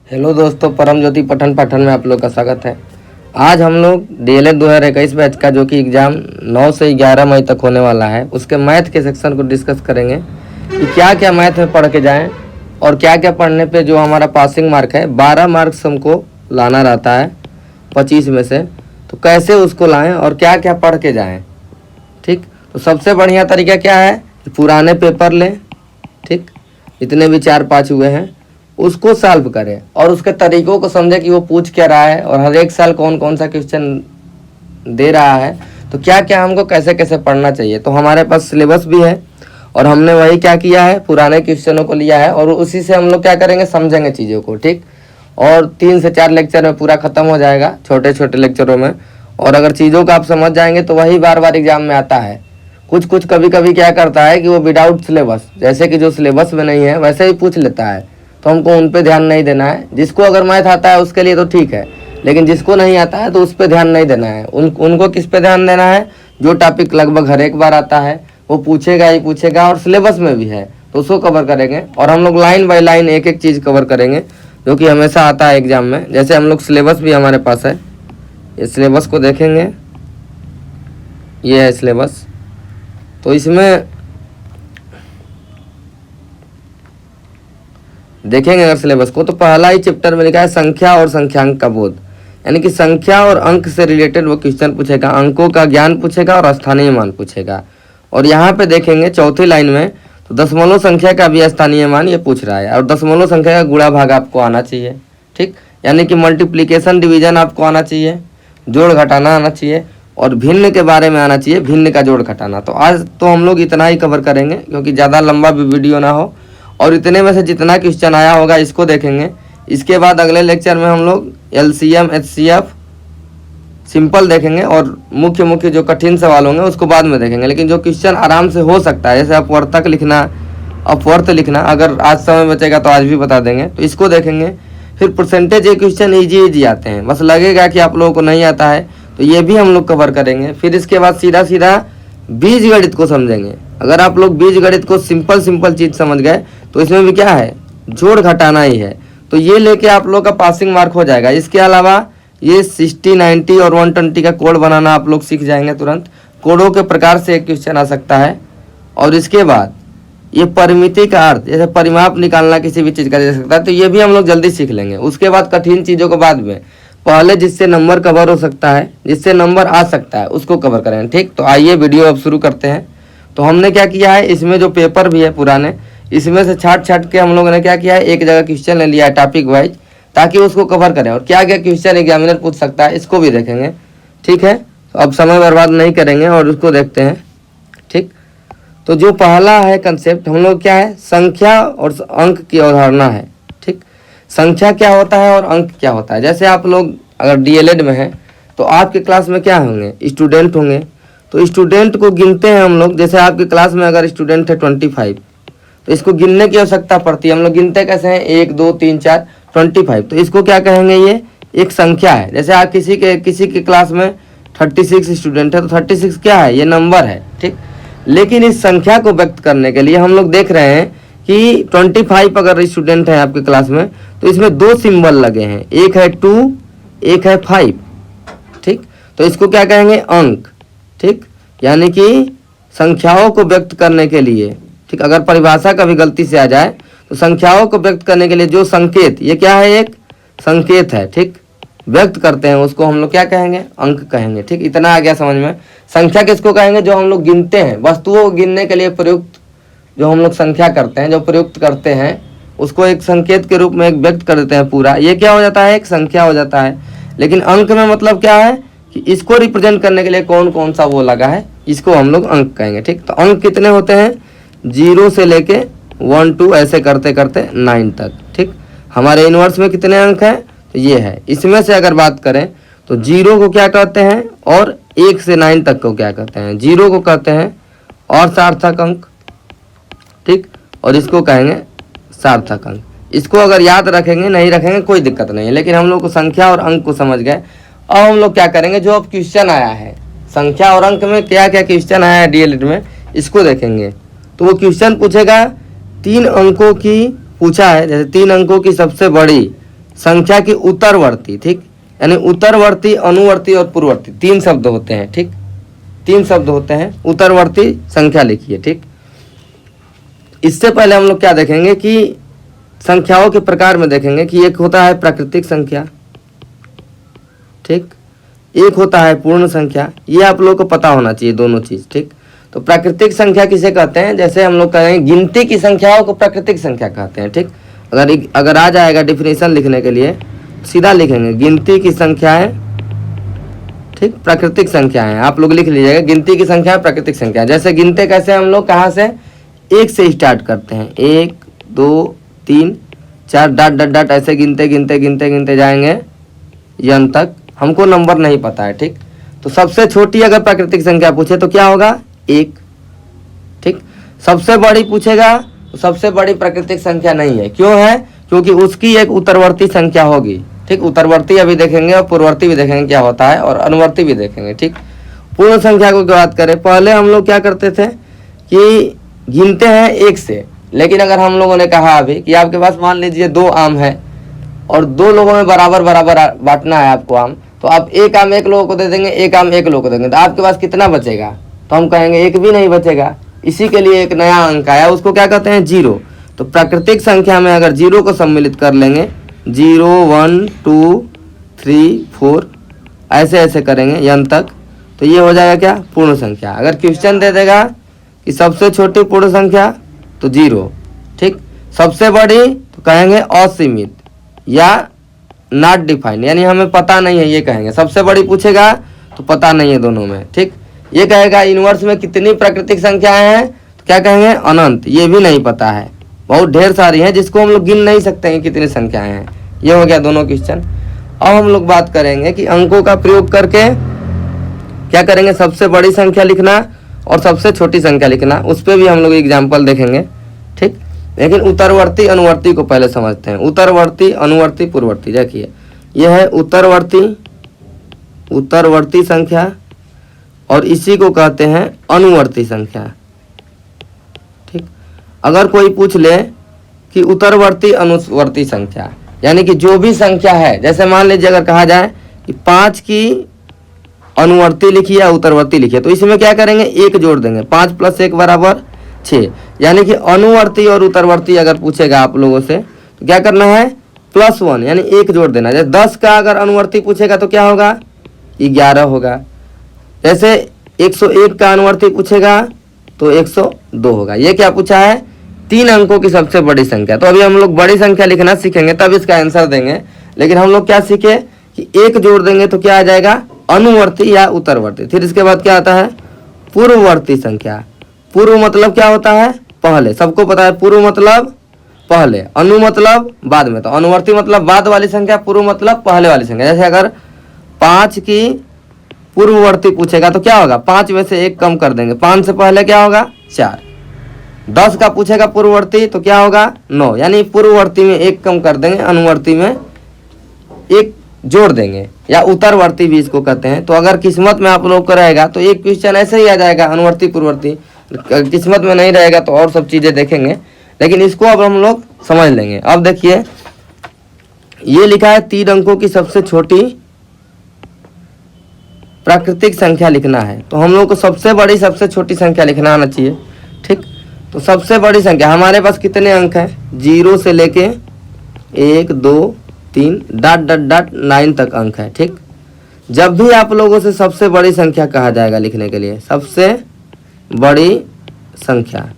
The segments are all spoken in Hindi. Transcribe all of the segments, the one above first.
हेलो दोस्तों, परम ज्योति पठन पाठन में आप लोग का स्वागत है। आज हम लोग डीएलएड 2021 बैच का जो कि एग्ज़ाम 9 से 11 मई तक होने वाला है, उसके मैथ के सेक्शन को डिस्कस करेंगे कि क्या क्या मैथ में पढ़ के जाएं और क्या क्या पढ़ने पे जो हमारा पासिंग मार्क है 12 मार्क्स हमको लाना रहता है 25 में से, तो कैसे उसको लाएँ और क्या क्या पढ़ के जाएँ। ठीक, तो सबसे बढ़िया तरीका क्या है कि पुराने पेपर लें, ठीक, जितने भी 4-5 हुए हैं उसको सॉल्व करें और उसके तरीकों को समझें कि वो पूछ क्या रहा है और हर एक साल कौन कौन सा क्वेश्चन दे रहा है, तो क्या क्या हमको कैसे कैसे पढ़ना चाहिए। तो हमारे पास सिलेबस भी है और हमने वही क्या किया है, पुराने क्वेश्चनों को लिया है और उसी से हम लोग क्या करेंगे, समझेंगे चीज़ों को। ठीक, और 3 से 4 लेक्चर में पूरा ख़त्म हो जाएगा, छोटे छोटे लेक्चरों में। और अगर चीज़ों को आप समझ जाएंगे तो वही बार बार एग्जाम में आता है। कुछ कुछ कभी कभी क्या करता है कि वो विदाउट सिलेबस, जैसे कि जो सिलेबस में नहीं है वैसे ही पूछ लेता है, तो हमको उन पे ध्यान नहीं देना है। जिसको अगर मैथ आता है उसके लिए तो ठीक है, लेकिन जिसको नहीं आता है तो उस पर ध्यान नहीं देना है। उनको किस पे ध्यान देना है, जो टॉपिक लगभग हर एक बार आता है वो पूछेगा ही पूछेगा और सिलेबस में भी है तो उसको कवर करेंगे। और हम लोग लाइन बाय लाइन एक एक चीज़ कवर करेंगे जो कि हमेशा आता है एग्जाम में। जैसे हम लोग सिलेबस भी हमारे पास है, ये सिलेबस को देखेंगे, ये है सिलेबस। तो इसमें देखेंगे अगर सिलेबस को, तो पहला ही चैप्टर में लिखा है संख्या और संख्यांक का बोध, यानी कि संख्या और अंक से रिलेटेड वो क्वेश्चन पूछेगा, अंकों का ज्ञान पूछेगा और स्थानीय मान पूछेगा। और यहाँ पे देखेंगे चौथी लाइन में, तो दशमलव संख्या का भी स्थानीय मान ये पूछ रहा है और दशमलव संख्या का गुणा भाग आपको आना चाहिए। ठीक, यानी कि मल्टीप्लीकेशन डिवीजन आपको आना चाहिए, जोड़ घटाना आना चाहिए और भिन्न के बारे में आना चाहिए, भिन्न का जोड़ घटाना। तो आज तो हम लोग इतना ही कवर करेंगे क्योंकि ज़्यादा लंबा भी वीडियो ना हो, और इतने में से जितना क्वेश्चन आया होगा इसको देखेंगे। इसके बाद अगले लेक्चर में हम लोग एलसीएम एचसीएफ सिंपल देखेंगे और मुख्य मुख्य जो कठिन सवाल होंगे उसको बाद में देखेंगे। लेकिन जो क्वेश्चन आराम से हो सकता है, जैसे अपवर्तक लिखना, अपवर्त लिखना, अगर आज समय बचेगा तो आज भी बता देंगे, तो इसको देखेंगे। फिर परसेंटेज ये क्वेश्चन ईजी आते हैं, बस लगेगा कि आप लोगों को नहीं आता है, तो ये भी हम लोग कवर करेंगे। फिर इसके बाद सीधा सीधा बीज गणित को समझेंगे। अगर आप लोग बीज गणित को सिंपल चीज़ समझ गए तो इसमें भी क्या है, जोड़ घटाना ही है, तो ये लेके आप लोग का पासिंग मार्क हो जाएगा। इसके अलावा ये 60, 90 और 120 का कोड बनाना आप लोग सीख जाएंगे तुरंत। कोडों के प्रकार से एक क्वेश्चन आ सकता है। और इसके बाद ये परिमिति का अर्थ, जैसे परिमाप निकालना किसी भी चीज़ का दे सकता है, तो ये भी हम लोग जल्दी सीख लेंगे। उसके बाद कठिन चीज़ों को बाद में, पहले जिससे नंबर कवर हो सकता है, जिससे नंबर आ सकता है उसको कवर करेंगे। ठीक, तो आइए वीडियो अब शुरू करते हैं। तो हमने क्या किया है, इसमें जो पेपर भी है पुराने, इसमें से छाट के हम लोगों ने क्या किया है, एक जगह क्वेश्चन ले लिया है टॉपिक वाइज, ताकि उसको कवर करें और क्या क्या क्वेश्चन एग्जामिनर पूछ सकता है इसको भी देखेंगे। ठीक है, तो अब समय बर्बाद नहीं करेंगे और उसको देखते हैं। ठीक, तो जो पहला है कंसेप्ट हम लोग क्या है, संख्या और अंक की अवधारणा है। ठीक, संख्या क्या होता है और अंक क्या होता है। जैसे आप लोग अगर डीएलएड में हैं तो आपके क्लास में क्या होंगे, स्टूडेंट होंगे, तो स्टूडेंट को गिनते हैं हम लोग। जैसे आपकी क्लास में अगर स्टूडेंट है 25, तो इसको गिनने की आवश्यकता पड़ती है। हम लोग गिनते कैसे हैं, 1 2 3 4 25, तो इसको क्या कहेंगे, ये एक संख्या है। जैसे आप किसी के क्लास में 36 स्टूडेंट है तो 36 क्या है, ये नंबर है। ठीक, लेकिन इस संख्या को व्यक्त करने के लिए हम लोग देख रहे हैं कि 25 अगर स्टूडेंट है आपके क्लास में तो इसमें 2 सिंबल लगे हैं, एक है 2, एक है 5। ठीक, तो इसको क्या कहेंगे, अंक। ठीक, यानी कि संख्याओं को व्यक्त करने के लिए, ठीक, अगर परिभाषा कभी गलती से आ जाए तो संख्याओं को व्यक्त करने के लिए जो संकेत, ये क्या है, एक संकेत है, ठीक, व्यक्त करते हैं, उसको हम लोग क्या कहेंगे, अंक कहेंगे। ठीक, इतना आ गया समझ में। संख्या किसको कहेंगे, जो हम लोग गिनते हैं, वस्तुओं को गिनने के लिए प्रयुक्त जो हम लोग संख्या करते हैं, जो प्रयुक्त करते हैं, उसको एक संकेत के रूप में एक व्यक्त कर देते हैं पूरा, ये क्या हो जाता है, एक संख्या हो जाता है। लेकिन अंक में मतलब क्या है कि इसको रिप्रेजेंट करने के लिए कौन कौन सा वो लगा है, इसको हम लोग अंक कहेंगे। ठीक, तो अंक कितने होते हैं, 0 से लेके 1 2 ऐसे करते करते 9 तक। ठीक, हमारे यूनिवर्स में कितने अंक हैं, तो ये है। इसमें से अगर बात करें तो 0 को क्या कहते हैं और 1 से 9 तक को क्या कहते हैं। 0 को कहते हैं असार्थक अंक, ठीक, और इसको कहेंगे सार्थक अंक। इसको अगर याद रखेंगे, नहीं रखेंगे कोई दिक्कत नहीं है, लेकिन हम लोग को संख्या और अंक को समझ गए। अब हम लोग क्या करेंगे, जो अब क्वेश्चन आया है संख्या और अंक में क्या क्या क्वेश्चन आया है डीएलएड में, इसको देखेंगे। तो वो क्वेश्चन पूछेगा 3 अंकों की, पूछा है जैसे 3 अंकों की सबसे बड़ी संख्या की उत्तरवर्ती, ठीक, यानी उत्तरवर्ती, अनुवर्ती और पूर्ववर्ती 3 शब्द होते हैं, ठीक, 3 शब्द होते हैं। उत्तरवर्ती संख्या लिखिए, ठीक। इससे पहले हम लोग क्या देखेंगे कि संख्याओं के प्रकार में देखेंगे कि एक होता है प्राकृतिक संख्या, ठीक, एक होता है पूर्ण संख्या। ये आप लोगों को पता होना चाहिए दोनों चीज, ठीक। तो प्राकृतिक संख्या किसे कहते हैं, जैसे हम लोग कहेंगे गिनती की संख्याओं को प्राकृतिक संख्या कहते हैं, ठीक। अगर आ जाएगा डिफिनेशन लिखने के लिए सीधा लिखेंगे गिनती की संख्याएं, ठीक, प्राकृतिक संख्याएं। आप लोग लिख लीजिएगा गिनती की संख्या प्राकृतिक संख्या। जैसे गिनते कैसे हम लोग, कहाँ से, 1 से स्टार्ट करते हैं, 1 2 3 4 डॉट डॉट डॉट ऐसे गिनते गिनते गिनते गिनते जाएंगे यन तक, हमको नंबर नहीं पता है, ठीक। तो सबसे छोटी अगर प्राकृतिक संख्या पूछे तो क्या होगा, 1, ठीक। सबसे बड़ी पूछेगा तो सबसे बड़ी प्राकृतिक संख्या नहीं है, क्यों है, क्योंकि उसकी एक उत्तरवर्ती संख्या होगी, ठीक। उत्तरवर्ती अभी देखेंगे और पूर्ववर्ती भी देखेंगे क्या होता है, और अनुवर्ती भी देखेंगे, ठीक। पूर्ण संख्या को बात करें, पहले हम लोग क्या करते थे कि गिनते हैं 1 से, लेकिन अगर हम लोगों ने कहा अभी कि आपके पास मान लीजिए 2 आम है और 2 लोगों में बराबर बराबर बांटना है आपको आम, तो आप 1 आम 1 लोगों को दे देंगे, 1 आम 1 लोगों को देंगे, तो आपके पास कितना बचेगा, तो हम कहेंगे 1 भी नहीं बचेगा। इसी के लिए एक नया अंक आया, उसको क्या कहते हैं, 0। तो प्राकृतिक संख्या में अगर 0 को सम्मिलित कर लेंगे, 0 1 2 3 4 ऐसे ऐसे करेंगे यन तक, तो ये हो जाएगा क्या, पूर्ण संख्या। अगर क्वेश्चन दे देगा कि सबसे छोटी पूर्ण संख्या तो 0, ठीक। सबसे बड़ी तो कहेंगे असीमित या नॉट डिफाइंड, यानी हमें पता नहीं है, ये कहेंगे। सबसे बड़ी पूछेगा तो पता नहीं है दोनों में, ठीक। ये कहेगा इनवर्स में कितनी प्राकृतिक संख्याएं हैं, तो क्या कहेंगे, अनंत, ये भी नहीं पता है, बहुत ढेर सारी हैं जिसको हम लोग गिन नहीं सकते हैं कितनी संख्याएं हैं। ये हो गया दोनों क्वेश्चन। अब हम लोग बात करेंगे कि अंकों का प्रयोग करके क्या करेंगे, सबसे बड़ी संख्या लिखना और सबसे छोटी संख्या लिखना, उस पर भी हम लोग एग्जाम्पल देखेंगे, ठीक। लेकिन उत्तरवर्ती अनुवर्ती को पहले समझते हैं। उत्तरवर्ती अनुवर्ती पूर्ववर्ती, देखिए यह है उत्तरवर्ती संख्या और इसी को कहते हैं अनुवर्ती संख्या, ठीक। अगर कोई पूछ ले कि उत्तरवर्ती अनुवर्ती संख्या, यानी कि जो भी संख्या है, जैसे मान लीजिए अगर कहा जाए कि 5 की अनुवर्ती लिखिए या उत्तरवर्ती लिखिए, तो इसमें क्या करेंगे, 1 जोड़ देंगे, 5 + 1 = 6। यानी कि अनुवर्ती और उत्तरवर्ती अगर पूछेगा आप लोगों से तो क्या करना है, +1 यानी 1 जोड़ देना। जैसे 10 का अगर अनुवर्ती पूछेगा तो क्या होगा, 11 होगा। जैसे 101 का अनुवर्ती पूछेगा तो 102 होगा। ये क्या पूछा है, 3 अंकों की सबसे बड़ी संख्या। तो अभी हम लोग बड़ी संख्या लिखना सीखेंगे तब इसका आंसर देंगे, लेकिन हम लोग क्या सीखे कि 1 जोड़ देंगे तो क्या आ जाएगा, अनुवर्ती या उत्तरवर्ती। फिर इसके बाद क्या आता है, पूर्ववर्ती संख्या। पूर्व मतलब क्या होता है, पहले, सबको पता है पूर्व मतलब पहले, अनु मतलब बाद में, तो अनुवर्ती मतलब बाद वाली संख्या, पूर्व मतलब पहले वाली संख्या। जैसे अगर 5 की पूर्ववर्ती पूछेगा तो क्या होगा, 5 में से 1 कम कर देंगे, 5 से पहले क्या होगा, 4। 10 का पूछेगा पूर्ववर्ती तो क्या होगा, 9, यानी पूर्ववर्ती में 1 कम कर देंगे, अनुवर्ती में 1 जोड़ देंगे, या उत्तरवर्ती भी इसको कहते हैं। तो अगर किस्मत में आप लोग को रहेगा तो एक क्वेश्चन ऐसे ही आ जाएगा, अनुवर्ती पूर्ववर्ती। किस्मत में नहीं रहेगा तो और सब चीजें देखेंगे, लेकिन इसको अब हम लोग समझ लेंगे। अब देखिए ये लिखा है 3 अंकों की सबसे छोटी प्राकृतिक संख्या लिखना है, तो हम लोग को सबसे बड़ी सबसे छोटी संख्या लिखना आना चाहिए, ठीक। तो सबसे बड़ी संख्या हमारे पास कितने अंक हैं, 0 से लेके 1 2 3 डॉट डॉट डॉट 9 तक अंक है, ठीक। जब भी आप लोगों से सबसे बड़ी संख्या कहा जाएगा लिखने के लिए, सबसे बड़ी संख्या,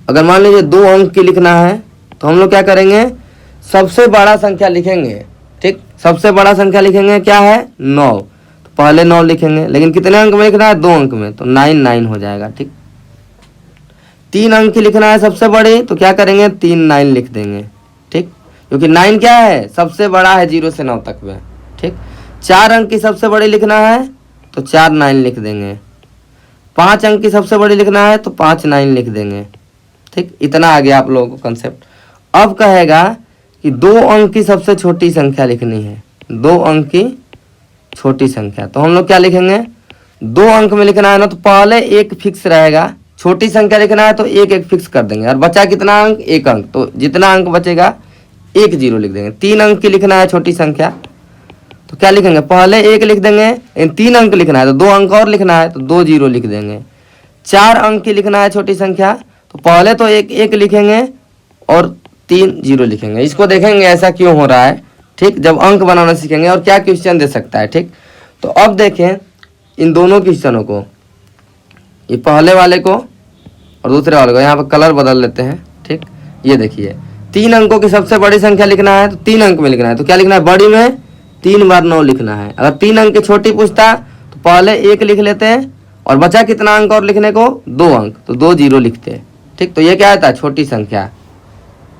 अगर मान लीजिए 2 अंक की लिखना है तो हम लोग क्या करेंगे, सबसे बड़ा संख्या लिखेंगे, ठीक। सबसे बड़ा संख्या लिखेंगे क्या है, 9, तो पहले 9 लिखेंगे, लेकिन कितने अंक में लिखना है, 2 अंक में, तो 9 9 हो जाएगा, ठीक। 3 अंक की लिखना है सबसे बड़ी, तो क्या करेंगे, 3 9 लिख देंगे, ठीक, क्योंकि 9 क्या है, सबसे बड़ा है 0 से 9 तक में, ठीक। 4 अंक की सबसे बड़ी लिखना है तो 4 9 लिख देंगे। 5 अंक की सबसे बड़ी लिखना है तो 5 9 लिख देंगे, ठीक। इतना आ गया आप लोगों को कंसेप्ट। अब कहेगा कि 2 अंक की सबसे छोटी संख्या लिखनी है, 2 अंक की छोटी संख्या, तो हम लोग क्या लिखेंगे, 2 अंक में लिखना है ना, तो पहले 1 फिक्स रहेगा, छोटी संख्या लिखना है तो 1 1 फिक्स कर देंगे, और बचा कितना अंक, 1 अंक, तो जितना अंक बचेगा 1 जीरो लिख देंगे। 3 अंक की लिखना है छोटी संख्या, तो क्या लिखेंगे, पहले 1 लिख देंगे। 3 अंक लिखना है तो 2 अंक और लिखना है, तो 2 जीरो लिख देंगे। 4 अंक की लिखना है छोटी संख्या, तो पहले तो 1 लिखेंगे और 3 जीरो लिखेंगे। इसको देखेंगे ऐसा क्यों हो रहा है, ठीक, जब अंक बनाना सीखेंगे और क्या क्वेश्चन दे सकता है, ठीक। तो अब देखें इन दोनों क्वेश्चनों को, ये पहले वाले को और दूसरे वाले को, यहाँ पर कलर बदल लेते हैं, ठीक। ये देखिए 3 अंकों की सबसे बड़ी संख्या लिखना है तो 3 अंक में लिखना है, तो क्या लिखना है, बड़ी में 3 बार 9 लिखना है। अगर 3 अंक की छोटी पूछता तो पहले 1 लिख लेते हैं और बचा कितना अंक और लिखने को, 2 अंक, तो 2 जीरो लिखते हैं, ठीक। तो ये क्या आता है, छोटी संख्या,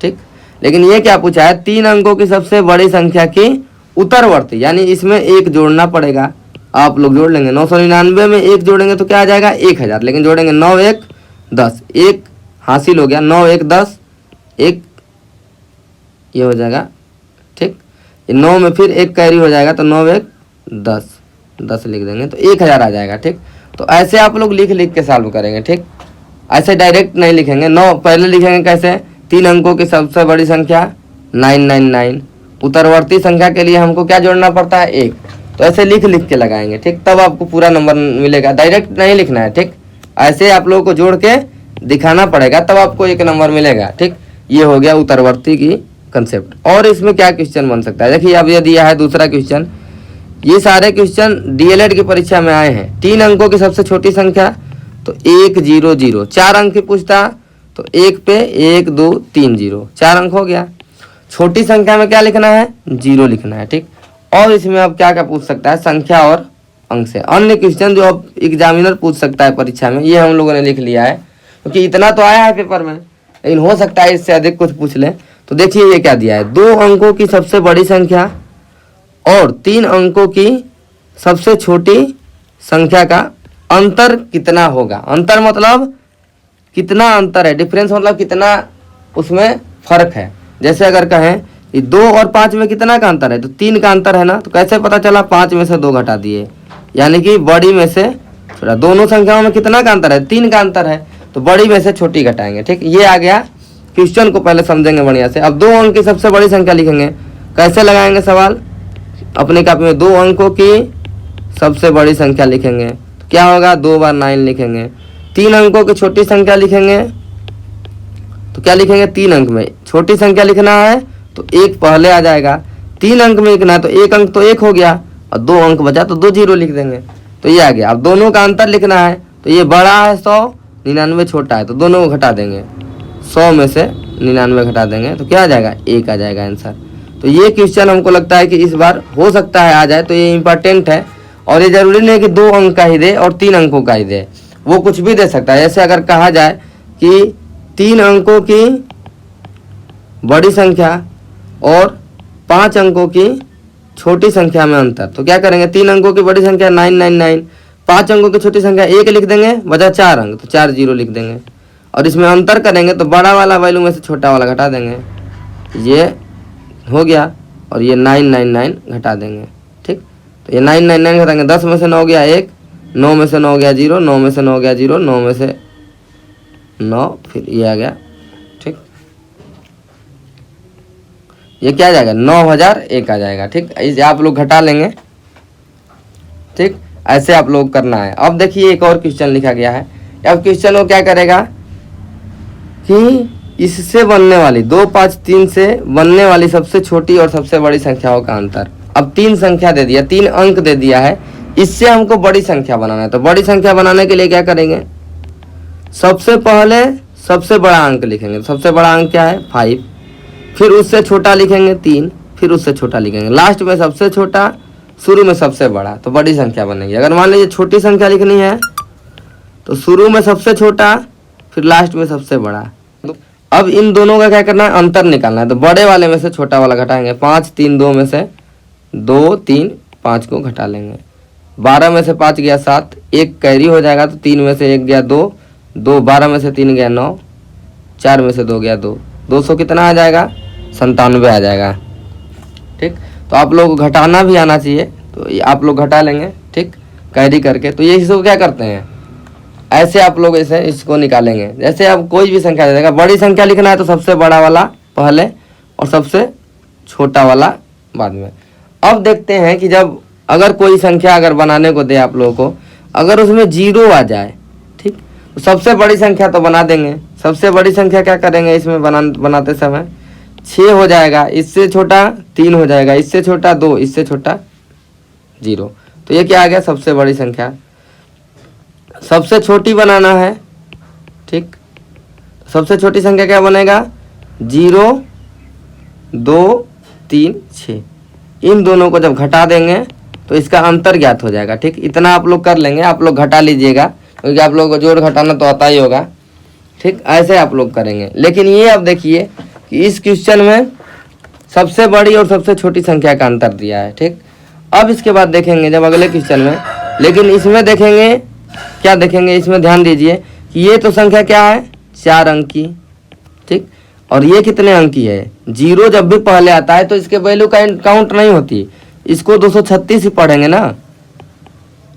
ठीक। लेकिन ये क्या पूछा है, 3 अंकों की सबसे बड़ी संख्या की उत्तरवर्ती, यानी इसमें 1 जोड़ना पड़ेगा। आप लोग जोड़ लेंगे, 999 में 1 जोड़ेंगे तो क्या आ जाएगा, 1000, लेकिन जोड़ेंगे 9 1 10, 1 हासिल हो गया, 9 1 10, 1 ये हो जाएगा, ठीक। 9 में फिर 1 कैरी हो जाएगा, तो 9 1 10, 10 लिख देंगे तो 1000 आ जाएगा, ठीक। तो ऐसे आप लोग लिख लिख के सॉल्व करेंगे, ठीक। ऐसे डायरेक्ट नहीं लिखेंगे। 9 पहले लिखेंगे कैसे, 3 अंकों की सबसे बड़ी संख्या 999, उत्तरवर्ती संख्या के लिए हमको क्या जोड़ना पड़ता है, 1। तो ऐसे लिख लिख के लगाएंगे, ठीक, तब आपको पूरा नंबर मिलेगा। डायरेक्ट नहीं लिखना है, ठीक, ऐसे आप लोगों को जोड़ के दिखाना पड़ेगा, तब आपको 1 नंबर मिलेगा, ठीक। ये हो गया उत्तरवर्ती की कंसेप्ट। और इसमें क्या क्वेश्चन बन सकता है, देखिए अब ये दिया है दूसरा क्वेश्चन। ये सारे क्वेश्चन डीएलएड की परीक्षा में आए हैं। 3 अंकों की सबसे छोटी संख्या, तो 1 0 0, 4 अंक की पूछता तो 1 पे 1 2 3 0, 4 अंक हो गया। छोटी संख्या में क्या लिखना है, 0 लिखना है, ठीक। और इसमें अब क्या क्या पूछ सकता है, संख्या और अंक से अन्य क्वेश्चन जो अब एग्जामिनर पूछ सकता है परीक्षा में, ये हम लोगों ने लिख लिया है, क्योंकि इतना तो आया है पेपर में, लेकिन हो सकता है इससे अधिक कुछ पूछ ले। तो देखिए ये क्या दिया है, 2 अंकों की सबसे बड़ी संख्या और 3 अंकों की सबसे छोटी संख्या का अंतर कितना होगा। अंतर मतलब कितना अंतर है, डिफरेंस मतलब कितना उसमें फर्क है। जैसे अगर कहें कि 2 और 5 में कितना का अंतर है, तो 3 का अंतर है ना, तो कैसे पता चला, 5 में से 2 घटा दिए, यानी कि बड़ी में से छोटा। दोनों संख्याओं में कितना का अंतर है, 3 का अंतर है, तो बड़ी में से छोटी घटाएंगे, ठीक। ये आ गया। क्वेश्चन को पहले समझेंगे बढ़िया से। अब 2 अंक की सबसे बड़ी संख्या लिखेंगे, कैसे लगाएंगे सवाल, अपने कॉपी में 2 अंकों की सबसे बड़ी संख्या लिखेंगे, तो क्या होगा, 2 बार 9 लिखेंगे। 3 अंकों की छोटी संख्या लिखेंगे, तो क्या लिखेंगे, 3 अंक में छोटी संख्या लिखना है तो 1 पहले आ जाएगा। 3 अंक में लिखना है तो 1 अंक तो 1 हो गया और 2 अंक बचा तो 2 जीरो लिख देंगे, तो ये आ गया। अब दोनों का अंतर लिखना है, तो ये बड़ा है 100, 99 छोटा है, तो दोनों को घटा देंगे, 100 में से 99 घटा देंगे, तो क्या आ जाएगा, 1 आ जाएगा आंसर। तो ये क्वेश्चन हमको लगता है कि इस बार हो सकता है आ जाए, तो ये इंपॉर्टेंट है। और ये जरूरी नहीं कि 2 अंक का ही दे और 3 अंकों का ही दे, वो कुछ भी दे सकता है। जैसे अगर कहा जाए कि 3 अंकों की बड़ी संख्या और 5 अंकों की छोटी संख्या में अंतर, तो क्या करेंगे, 3 अंकों की बड़ी संख्या 999, 5 अंकों की छोटी संख्या 1 लिख देंगे, बचा 4 अंक, तो 4 जीरो लिख देंगे। और इसमें अंतर करेंगे तो बड़ा वाला वैल्यू में से छोटा वाला घटा देंगे, ये हो गया, और ये 999 घटा देंगे, ठीक। तो ये 999 घटाएंगे, 10 में से 9 गया 1, 9 में से 9 गया 0, 9 में से 9 गया 0, 9 में से 9, फिर ये आ गया, ठीक। ये क्या आ जाएगा, 9001 आ जाएगा, ठीक। इसे आप लोग घटा लेंगे, ठीक। ऐसे आप लोग करना है। अब देखिए एक और क्वेश्चन लिखा गया है। अब क्वेश्चन वो क्या करेगा कि इससे बनने वाली 2 5 3 से बनने वाली सबसे छोटी और सबसे बड़ी संख्याओं का अंतर। अब 3 संख्या दे दिया, 3 अंक दे दिया है, इससे हमको बड़ी संख्या बनाना है। तो बड़ी संख्या बनाने के लिए क्या करेंगे, सबसे पहले सबसे बड़ा अंक लिखेंगे। सबसे बड़ा अंक क्या है, 5, फिर उससे छोटा लिखेंगे 3, फिर उससे छोटा लिखेंगे, लास्ट में सबसे छोटा, शुरू में सबसे बड़ा, तो बड़ी संख्या बनेगी। अगर मान लीजिए छोटी संख्या लिखनी है तो शुरू में सबसे छोटा, फिर लास्ट में सबसे बड़ा। अब इन दोनों का क्या करना है, अंतर निकालना है। तो बड़े वाले में से छोटा वाला घटाएंगे, 5 3 2 में से 2 3 5 को घटा लेंगे, 12 में से 5 गया 7, 1 कैरी हो जाएगा, तो 3 में से 1 गया 2, 12 में से 3 गया 9, 4 में से 2 गया 2, 200 कितना आ जाएगा, 97 आ जाएगा, ठीक। तो आप लोग घटाना भी आना चाहिए, तो आप लोग घटा लेंगे, ठीक, कैरी करके। तो ये इसको क्या करते हैं, ऐसे आप लोग ऐसे इसको निकालेंगे। जैसे आप कोई भी संख्या दे देगा, बड़ी संख्या लिखना है तो सबसे बड़ा वाला पहले और सबसे छोटा वाला बाद में। अब देखते हैं कि जब अगर कोई संख्या अगर बनाने को दे आप लोगों को, अगर उसमें जीरो आ जाए, ठीक, तो सबसे बड़ी संख्या तो बना देंगे। सबसे बड़ी संख्या क्या करेंगे इसमें बनाते समय, 6 हो जाएगा, इससे छोटा 3 हो जाएगा, इससे छोटा 2, इससे छोटा 0। तो ये क्या आ गया, सबसे बड़ी संख्या। सबसे छोटी बनाना है, ठीक, सबसे छोटी संख्या क्या बनेगा, 0, 2, 3, 6। इन दोनों को जब घटा देंगे तो इसका अंतर ज्ञात हो जाएगा। ठीक, इतना आप लोग कर लेंगे, आप लोग घटा लीजिएगा क्योंकि आप लोगों को जोड़ घटाना तो आता ही होगा। ठीक, ऐसे आप लोग करेंगे। लेकिन ये अब देखिए कि इस क्वेश्चन में सबसे बड़ी और सबसे छोटी संख्या का अंतर दिया है। ठीक, अब इसके बाद देखेंगे जब अगले क्वेश्चन में, लेकिन इसमें देखेंगे क्या देखेंगे, इसमें ध्यान दीजिए कि ये तो संख्या क्या है, 4 अंक की। ठीक, और ये कितने अंक की है, 0 जब भी पहले आता है तो इसके वैल्यू काउंट नहीं होती, इसको 236 ही पढ़ेंगे ना।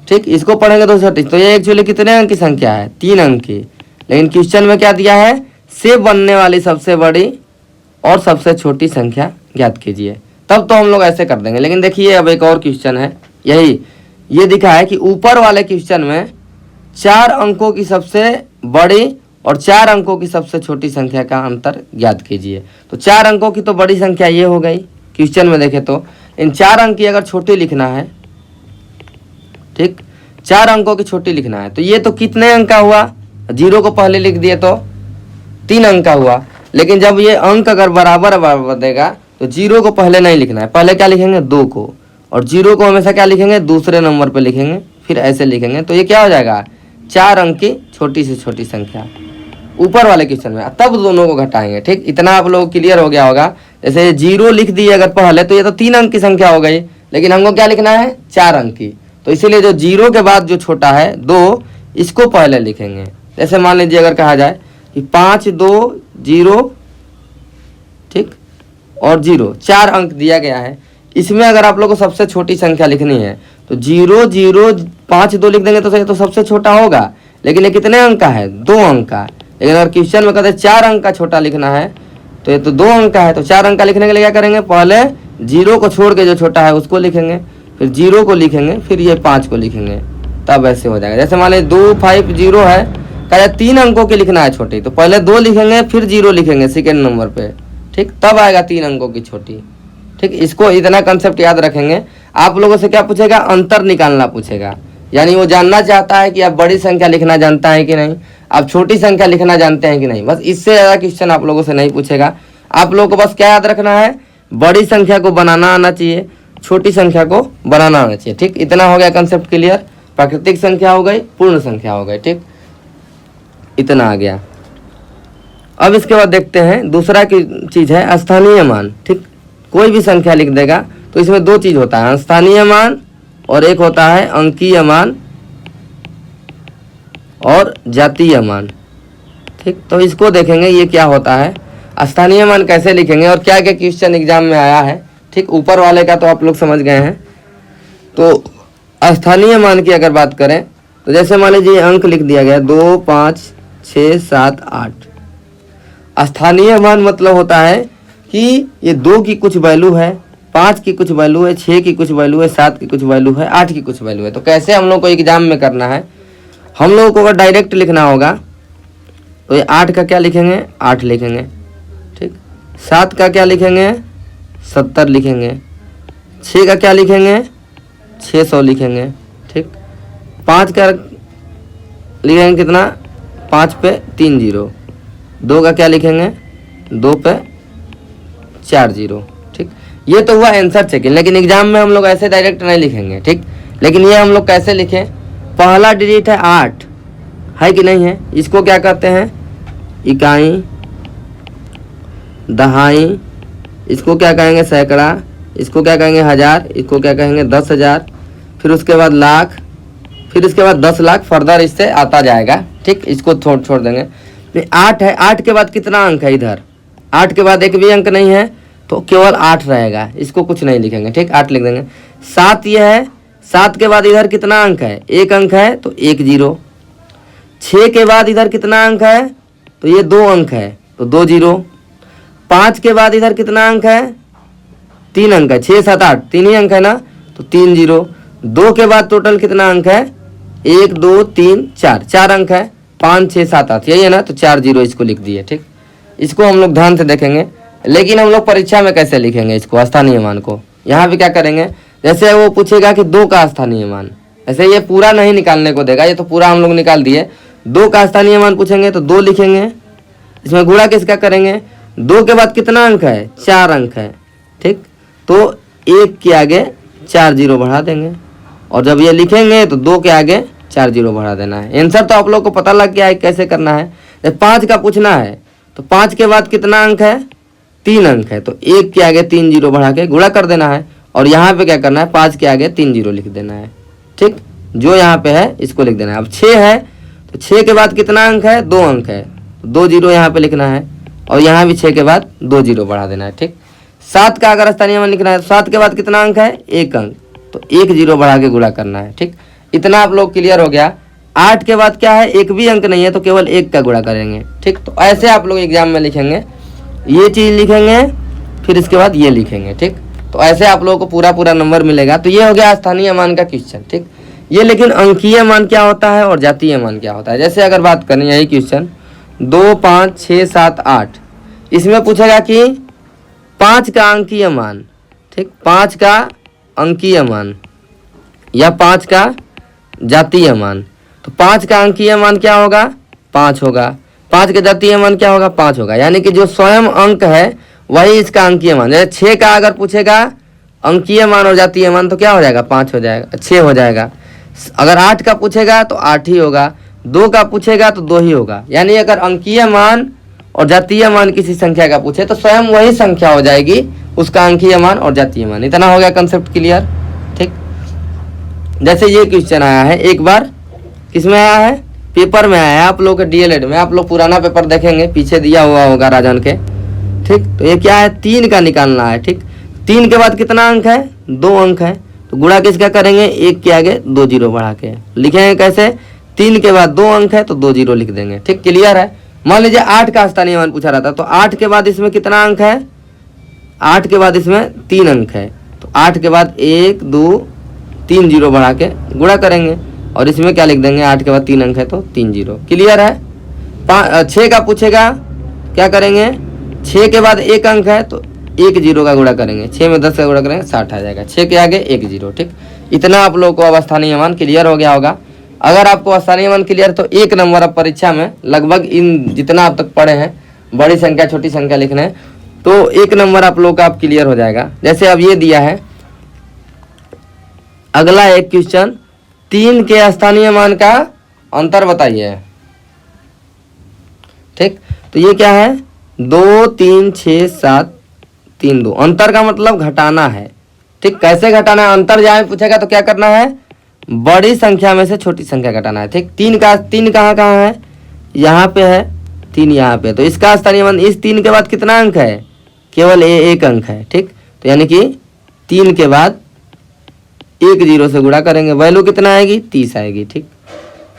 ठीक, इसको पढ़ेंगे 236, तो ये एक्चुअली कितने अंक की संख्या है, 3 अंक की। लेकिन क्वेश्चन में क्या दिया है, से बनने वाली सबसे बड़ी और सबसे छोटी संख्या ज्ञात कीजिए। तब तो हम लोग ऐसे कर देंगे। लेकिन देखिए अब एक और क्वेश्चन है, यही ये दिखा है कि ऊपर वाले क्वेश्चन में 4 अंकों की सबसे बड़ी और 4 अंकों की सबसे छोटी संख्या का अंतर ज्ञात कीजिए। तो 4 अंकों की तो बड़ी संख्या ये हो गई क्वेश्चन में देखें तो, इन 4 अंक की अगर छोटी लिखना है, ठीक, 4 अंकों की छोटी लिखना है तो ये तो कितने अंक का हुआ, 0 को पहले लिख दिए तो 3 अंक का हुआ। लेकिन जब ये अंक अगर बराबर देगा तो 0 को पहले नहीं लिखना है, पहले क्या लिखेंगे, 2 को, और 0 को हमेशा क्या लिखेंगे, दूसरे नंबर पे लिखेंगे, फिर ऐसे लिखेंगे। तो ये क्या हो जाएगा, 4 अंक की छोटी से छोटी संख्या ऊपर वाले क्वेश्चन में। तब दोनों को घटाएंगे। ठीक, इतना आप लोग क्लियर हो गया होगा। जैसे 0 लिख दिए अगर पहले तो ये तो 3 अंक की संख्या हो गई, लेकिन हमको क्या लिखना है, 4 अंक की। तो इसीलिए जो 0 के बाद जो छोटा है 2, इसको पहले लिखेंगे। जैसे मान लीजिए अगर कहा जाए कि 5, 2, 0, ठीक, और 0, 4 अंक दिया गया है। इसमें अगर आप लोग को सबसे छोटी संख्या लिखनी है तो 0, 0, 5, 2 लिख देंगे तो ये तो सबसे छोटा होगा। लेकिन ये कितने अंक का है, 2 अंक का। लेकिन अगर क्वेश्चन में कहते हैं 4 अंक का छोटा लिखना है तो ये तो 2 अंक का है। तो 4 अंक का लिखने के लिए क्या करेंगे, पहले 0 को छोड़ के जो छोटा है उसको लिखेंगे, फिर 0 को लिखेंगे, फिर ये 5 को लिखेंगे, तब ऐसे हो जाएगा। जैसे मान लीजिए 2, 5, 0 है, कहा 3 अंकों की लिखना है छोटी, तो पहले 2 लिखेंगे फिर 0 लिखेंगे सेकेंड नंबर पे। ठीक, तब आएगा 3 अंकों की छोटी। ठीक, इसको इतना कंसेप्ट याद रखेंगे। आप लोगों से क्या पूछेगा, अंतर निकालना पूछेगा, यानी वो जानना चाहता है कि आप बड़ी संख्या लिखना जानता है कि नहीं, आप छोटी संख्या लिखना जानते हैं कि नहीं। बस इससे ज़्यादा क्वेश्चन आप लोगों से नहीं पूछेगा। आप लोगों को बस क्या याद रखना है, बड़ी संख्या को बनाना आना चाहिए, छोटी संख्या को बनाना आना चाहिए। ठीक, इतना हो गया कंसेप्ट क्लियर। प्राकृतिक संख्या हो गई, पूर्ण संख्या हो गई। ठीक, इतना आ गया। अब इसके बाद देखते हैं दूसरा की चीज़ है स्थानीय मान। ठीक, कोई भी संख्या लिख देगा तो इसमें 2 चीज़ होता है, स्थानीय मान और एक होता है अंकीय मान और जातीय मान। ठीक, तो इसको देखेंगे ये क्या होता है, स्थानीय मान कैसे लिखेंगे और क्या क्या क्वेश्चन एग्जाम में आया है। ठीक, ऊपर वाले का तो आप लोग समझ गए हैं। तो स्थानीय मान की अगर बात करें तो जैसे मान लीजिए अंक लिख दिया गया 2, 5, 6, 7, 8। स्थानीय मान मतलब होता है कि ये 2 की कुछ वैल्यू है, 5 की कुछ वैल्यू है, 6 की कुछ वैल्यू है, 7 की कुछ वैल्यू है, 8 की कुछ वैल्यू है। तो कैसे हम लोग को एग्जाम में करना है, हम लोगों को अगर डायरेक्ट लिखना होगा तो ये 8 का क्या लिखेंगे, 8 लिखेंगे। ठीक, 7 का क्या लिखेंगे, 70 लिखेंगे। 6 का क्या लिखेंगे, 600 लिखेंगे। ठीक, 5 का लिखेंगे कितना, 5 पे 3 0। 2 का क्या लिखेंगे, 2 पे 4 0। ठीक, ये तो हुआ आंसर चेकिंग। लेकिन एग्जाम में हम लोग ऐसे डायरेक्ट नहीं लिखेंगे। ठीक, लेकिन ये हम लोग कैसे लिखें, पहला डिजिट है 8, है कि नहीं है, इसको क्या कहते हैं, इकाई, दहाई, इसको क्या कहेंगे, सैकड़ा, इसको क्या कहेंगे, 1000, इसको क्या कहेंगे, 10,000, फिर उसके बाद लाख, फिर इसके बाद 10 लाख, फर्दर इससे आता जाएगा। ठीक, इसको छोड़ देंगे। 8 है, 8 के बाद कितना अंक है, इधर 8 के बाद एक भी अंक नहीं है तो केवल 8 रहेगा, इसको कुछ नहीं लिखेंगे। ठीक, 8 लिख देंगे। 7 ये है, 7 के बाद इधर कितना अंक है, 1 अंक है तो 1 0। 6 के बाद इधर कितना अंक है, तो ये 2 अंक है तो 2 0। 5 के बाद इधर कितना अंक है, 3 अंक है, 6 7 8 3 ही अंक है ना, तो 3 जीरो। 2 के बाद टोटल कितना अंक है, 1 2 3 4, 4 अंक है, 5 6 7 8, यही है ना, तो 4 जीरो इसको लिख दिए। ठीक, इसको हम लोग ध्यान से देखेंगे, लेकिन हम लोग परीक्षा में कैसे लिखेंगे इसको, स्थानीय मान को। यहाँ पे क्या करेंगे, जैसे वो पूछेगा कि 2 का स्थानीय मान, ऐसे ये पूरा नहीं निकालने को देगा, ये तो पूरा हम लोग निकाल दिए। 2 का स्थानीय मान पूछेंगे तो 2 लिखेंगे, इसमें गुणा किसका करेंगे, 2 के बाद कितना अंक है, 4 अंक है। ठीक, तो 1 के आगे 4 जीरो बढ़ा देंगे, और जब ये लिखेंगे तो 2 के आगे 4 जीरो बढ़ा देना है। आंसर तो आप लोग को पता लग गया है कैसे करना है। जब 5 का पूछना है तो 5 के बाद कितना अंक है, 3 अंक है, तो 1 के आगे 3 जीरो बढ़ा के गुणा कर देना है, और यहाँ पे क्या करना है, 5 के आगे 3 जीरो लिख देना है। ठीक, जो यहाँ पे है इसको लिख देना है। अब 6 है तो 6 के बाद कितना अंक है, 2 अंक है, तो 2 जीरो यहाँ पे लिखना है, और यहाँ भी 6 के बाद 2 जीरो बढ़ा देना है। ठीक, 7 का अगर स्थानीय मान लिखना है तो 7 के बाद कितना अंक है, 1 अंक, तो 1 जीरो बढ़ा के गुणा करना है। ठीक, इतना आप लोग क्लियर हो गया। 8 के बाद क्या है, एक भी अंक नहीं है, तो केवल 1 का गुणा करेंगे। ठीक, तो ऐसे आप लोग एग्जाम में लिखेंगे, ये चीज़ लिखेंगे, फिर इसके बाद ये लिखेंगे। ठीक, तो ऐसे आप लोगों को पूरा पूरा नंबर मिलेगा। तो ये हो गया स्थानीय मान का क्वेश्चन। ठीक, ये लेकिन अंकीय मान क्या होता है और जातीय मान क्या होता है, जैसे अगर बात करें यही क्वेश्चन 2 5 6 7 8, इसमें पूछेगा कि 5 का अंकीय मान, ठीक, 5 का अंकीय मान या 5 का जातीय मान। तो 5 का अंकीय मान क्या होगा, 5 होगा, 5 का जातीय मान क्या होगा, 5 होगा, यानी कि जो स्वयं अंक है वही इसका अंकीय मान। जैसे 6 का अगर पूछेगा अंकीय मान और जातीय मान तो क्या हो जाएगा, 5 हो जाएगा, 6 हो जाएगा। अगर 8 का पूछेगा तो 8 ही होगा, 2 का पूछेगा तो 2 ही होगा। यानी अगर अंकीय मान और जातीय मान किसी संख्या का पूछे तो स्वयं वही संख्या हो जाएगी उसका अंकीय मान और जातीय मान। इतना हो गया कंसेप्ट क्लियर। ठीक, जैसे ये क्वेश्चन आया है, एक बार किसमें आया है, पेपर में आया है, आप लोग के डीएलएड में। आप लोग पुराना पेपर देखेंगे, पीछे दिया हुआ होगा राजन के। ठीक, तो ये क्या है, 3 का निकालना है। ठीक, 3 के बाद कितना अंक है, 2 अंक है, तो गुणा किसका करेंगे, 1 के आगे 2 जीरो बढ़ा के लिखेंगे। कैसे, 3 के बाद 2 अंक है तो 2 जीरो लिख देंगे। ठीक, क्लियर है। मान लीजिए 8 का स्थानीय मान पूछा रहता, तो 8 के बाद इसमें कितना अंक है, 8 के बाद इसमें 3 अंक है, तो 8 के बाद 1 2 3 जीरो बढ़ा के गुणा करेंगे, और इसमें क्या लिख देंगे, 8 के बाद 3 अंक है तो 3 जीरो। क्लियर है। 6 का पूछेगा, क्या करेंगे, 6 के बाद 1 अंक है तो 1 जीरो का गुणा करेंगे, 6 में 10 का गुणा करेंगे 60 आ जाएगा, 6 के आगे 1 जीरो। ठीक, इतना आप लोगों को अब स्थानीय मान क्लियर हो गया होगा। अगर आपको स्थानीय मान क्लियर तो 1 नंबर अब परीक्षा में लगभग इन जितना आप तक पढ़े हैं, बड़ी संख्या छोटी संख्या लिखना है, तो 1 नंबर आप लोग का आप क्लियर हो जाएगा। जैसे अब ये दिया है अगला एक क्वेश्चन, 3 के स्थानीय मान का अंतर बताइए। ठीक, तो ये क्या है, 2 3 6 7 3 2, अंतर का मतलब घटाना है। ठीक, कैसे घटाना है, अंतर जहाँ पूछेगा तो क्या करना है, बड़ी संख्या में से छोटी संख्या घटाना है। ठीक, 3 कहाँ कहाँ है, यहाँ पे है, 3 यहाँ पे, तो इसका स्थानीय मान, इस 3 के बाद कितना अंक है, केवल 1 अंक है। ठीक, तो यानी कि 3 के बाद 1 जीरो से गुणा करेंगे, वैल्यू कितना आएगी, 30 आएगी। ठीक,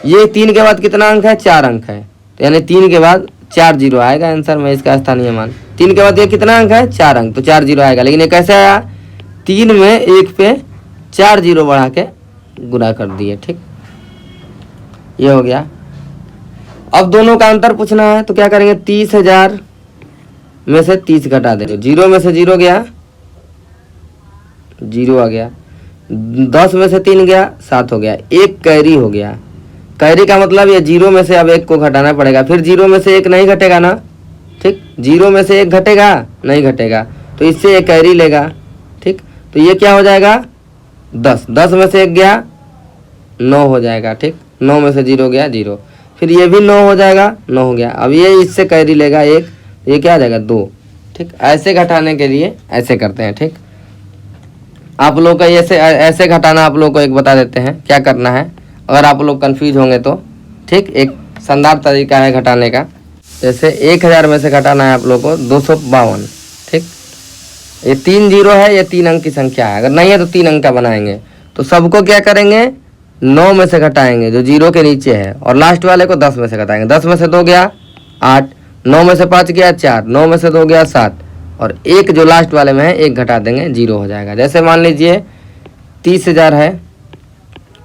ये 3 के बाद कितना अंक है, 4 अंक है, तो यानी 3 के बाद 4 जीरो आएगा आंसर में इसका स्थानीय मान। 3 के बाद ये कितना अंक है, 4 अंक, तो 4 जीरो आएगा। लेकिन ये कैसे आया, 3 में 1 पे 4 जीरो बढ़ा के गुणा कर दिए। ठीक, ये हो गया। अब दोनों का अंतर पूछना है तो क्या करेंगे, 30,000 में से 30 घटा देंगे, 0 में से 0 गया, 0 आ गया, 10 में से 3 गया, 7 हो गया, 1 कैरी हो गया। कैरी का मतलब ये 0 में से अब 1 को घटाना पड़ेगा, फिर 0 में से 1 नहीं घटेगा ना। ठीक, 0 में से 1 घटेगा, नहीं घटेगा, तो इससे 1 कैरी लेगा। ठीक, तो ये क्या हो जाएगा, 10, 10 में से 1 गया, 9 हो जाएगा। ठीक, 9 में से 0 गया, 0, फिर ये भी 9 हो जाएगा, 9 हो गया। अब ये इससे कैरी लेगा 1, ये क्या आ जाएगा, 2। ठीक, ऐसे घटाने के लिए ऐसे करते हैं। ठीक, आप लोग का ऐसे घटाना आप लोग को एक बता देते हैं क्या करना है, अगर आप लोग कंफ्यूज होंगे तो। ठीक, एक शानदार तरीका है घटाने का। जैसे 1000 में से घटाना है आप लोग को 252। ठीक, ये 3 जीरो है, ये 3 अंक की संख्या है, अगर नहीं है तो 3 अंक का बनाएंगे। तो सबको क्या करेंगे, 9 में से घटाएंगे जो 0 के नीचे है, और लास्ट वाले को 10 में से घटाएंगे। 10 में से 2 गया 8, 9 में से 5 गया 4, 9 में से 2 गया 7, और एक जो लास्ट वाले में है एक घटा देंगे, 0 हो जाएगा। जैसे मान लीजिए 30,000 है,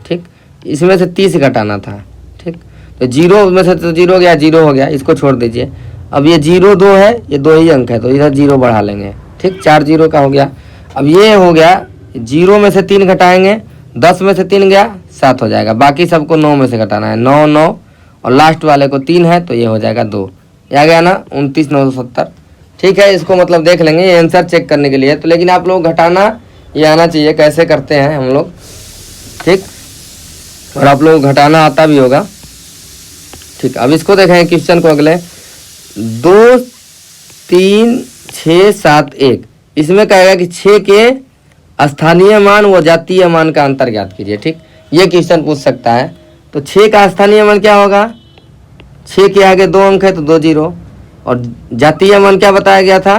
ठीक, इसमें से 30 घटाना था, ठीक, तो 0 में से तो 0 गया, 0 हो गया, इसको छोड़ दीजिए। अब ये 0 2 है, ये 2 ही अंक है, तो इधर 0 बढ़ा लेंगे, ठीक, 4 0 का हो गया। अब ये हो गया 0 में से 3 घटाएंगे, 10 में से 3 गया 7 हो जाएगा। बाकी सबको 9 में से घटाना है, 9 9 और लास्ट वाले को 3 है तो ये हो जाएगा 2। ये आ गया ना 29,970, ठीक है। इसको मतलब देख लेंगे, ये आंसर चेक करने के लिए। तो लेकिन आप लोग घटाना ये आना चाहिए, कैसे करते हैं हम लोग, ठीक, और आप लोग घटाना आता भी होगा, ठीक। अब इसको देखें क्वेश्चन को अगले, 2 3 6 7 1, इसमें कहेगा कि 6 के स्थानीय मान व जातीय मान का अंतर ज्ञात कीजिए, ठीक। ये क्वेश्चन पूछ सकता है। तो 6 का स्थानीय मान क्या होगा, 6 के आगे 2 अंक है तो 2 0, और जातीय मान क्या बताया गया था,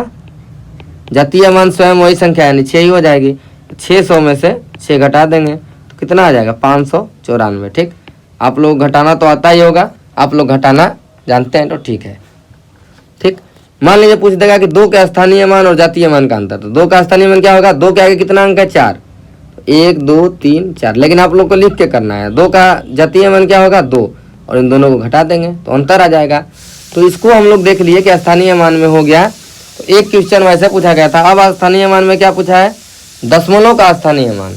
जातीय मान स्वयं वही संख्या यानी 6 ही हो जाएगी। 600 में से 6 घटा देंगे तो कितना आ जाएगा, 594, ठीक। आप लोग घटाना तो आता ही होगा, आप लोग घटाना जानते हैं तो ठीक है, ठीक। मान लीजिए पूछ देगा कि 2 के स्थानीय मान और जातीय मान का अंतर, तो 2 का स्थानीय मान क्या होगा, 2 के आगे कितना अंक है, 4, 1 2 3 4, लेकिन आप लोग को लिख के करना है। 2 का जातीय मान क्या होगा, 2, और इन दोनों को घटा देंगे तो अंतर आ जाएगा। तो इसको हम लोग देख लिए कि स्थानीय मान में हो गया। तो एक क्वेश्चन वैसे पूछा गया था। अब स्थानीय मान में क्या पूछा है, दशमलव का स्थानीय मान,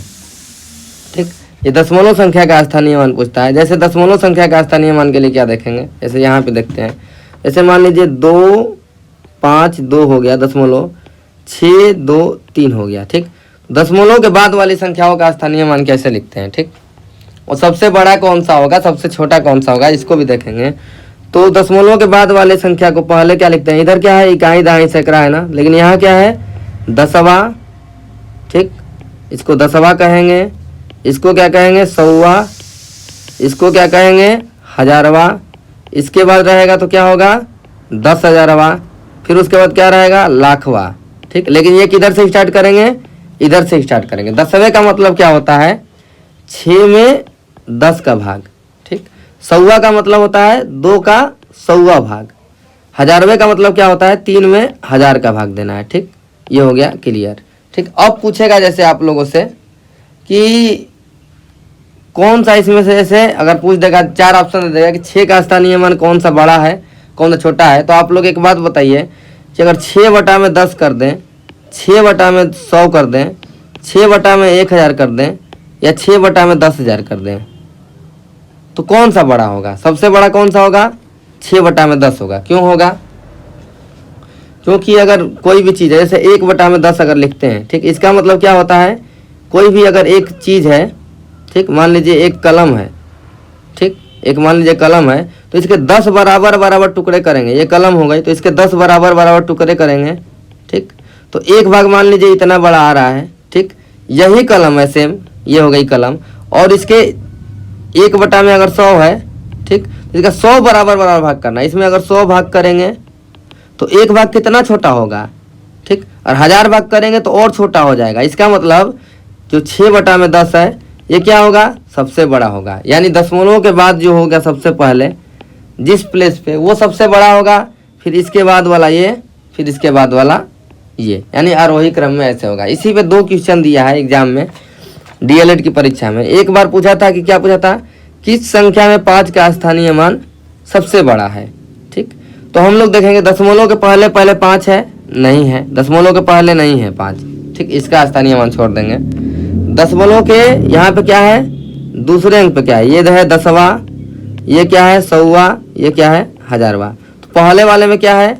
ठीक। ये दशमलव संख्या का स्थानीय मान पूछता है। जैसे दशमलव संख्या का स्थानीय मान के लिए क्या देखेंगे, जैसे यहाँ पे देखते हैं, जैसे मान लीजिए 2 5 2 हो गया दशमलव, 6 2 3 हो गया, ठीक। दशमलव के बाद वाली संख्याओं का स्थानीय मान कैसे लिखते हैं, ठीक, और सबसे बड़ा कौन सा होगा, सबसे छोटा कौन सा होगा, इसको भी देखेंगे। तो दशमलव के बाद वाले संख्या को पहले क्या लिखते हैं, इधर क्या है, इकाई दहाई सैकड़ा है ना, लेकिन यहाँ क्या है, दसवा, ठीक, इसको दसवा कहेंगे, इसको क्या कहेंगे, सौवा, इसको क्या कहेंगे, हजारवा, इसके बाद रहेगा तो क्या होगा, 10,000वां, फिर उसके बाद क्या रहेगा, लाखवा, ठीक। लेकिन ये किधर से स्टार्ट करेंगे, इधर से स्टार्ट करेंगे। 10वें का मतलब क्या होता है, 6 में 10 का भाग, ठीक। सौवा का मतलब होता है 2 का 100वां भाग। हजारवे का मतलब क्या होता है, 3 में 1000 का भाग देना है, ठीक। ये हो गया क्लियर, ठीक। अब पूछेगा जैसे आप लोगों से कि कौन सा इसमें से, जैसे अगर पूछ देगा 4 ऑप्शन दे देगा कि 6 का स्थानीय मान कौन सा बड़ा है कौन सा छोटा है, तो आप लोग एक बात बताइए कि अगर 6 बटा में 10 कर दें, 6 बटा में 100 कर दें, 6 बटा में 1000 कर दें, या 6 बटा में 10,000 कर दें, तो कौन सा बड़ा होगा, सबसे बड़ा कौन सा होगा, 6 बटा में 10 होगा। क्यों होगा, क्योंकि अगर कोई भी चीज़ है, जैसे 1 बटा में 10 अगर लिखते हैं, ठीक, इसका मतलब क्या होता है, कोई भी अगर एक चीज़ है, ठीक, मान लीजिए एक कलम है, ठीक, एक मान लीजिए कलम है, तो इसके 10 बराबर बराबर टुकड़े करेंगे, ये कलम हो गई तो इसके 10 बराबर बराबर टुकड़े करेंगे, ठीक। तो एक भाग मान लीजिए इतना बड़ा आ रहा है, ठीक, यही कलम है सेम, ये हो गई कलम, और इसके 1 बटा में अगर 100 है, ठीक, तो इसका 100 बराबर बराबर भाग करना है। इसमें अगर 100 भाग करेंगे तो एक भाग कितना छोटा होगा, ठीक, और 1000 भाग करेंगे तो और छोटा हो जाएगा। इसका मतलब जो 6 बटा में 10 है ये क्या होगा, सबसे बड़ा होगा। यानी दशमलव के बाद जो होगा सबसे पहले जिस प्लेस पे, वो सबसे बड़ा होगा, फिर इसके बाद वाला ये, फिर इसके बाद वाला ये, यानी आरोही क्रम में ऐसे होगा। इसी पे 2 क्वेश्चन दिया है एग्जाम में, डीएलएड की परीक्षा में। एक बार पूछा था कि क्या पूछा था, किस संख्या में 5 का स्थानीय मान सबसे बड़ा है, ठीक। तो हम लोग देखेंगे दशमलव के पहले पहले 5 है, नहीं है, दशमलव के पहले नहीं है 5, ठीक, इसका स्थानीय मान छोड़ देंगे। दशमलव के यहाँ पे क्या है, दूसरे अंक पे क्या है, ये है 10वां, ये क्या है 100वां, ये क्या है 1000वां। तो पहले वाले में क्या है,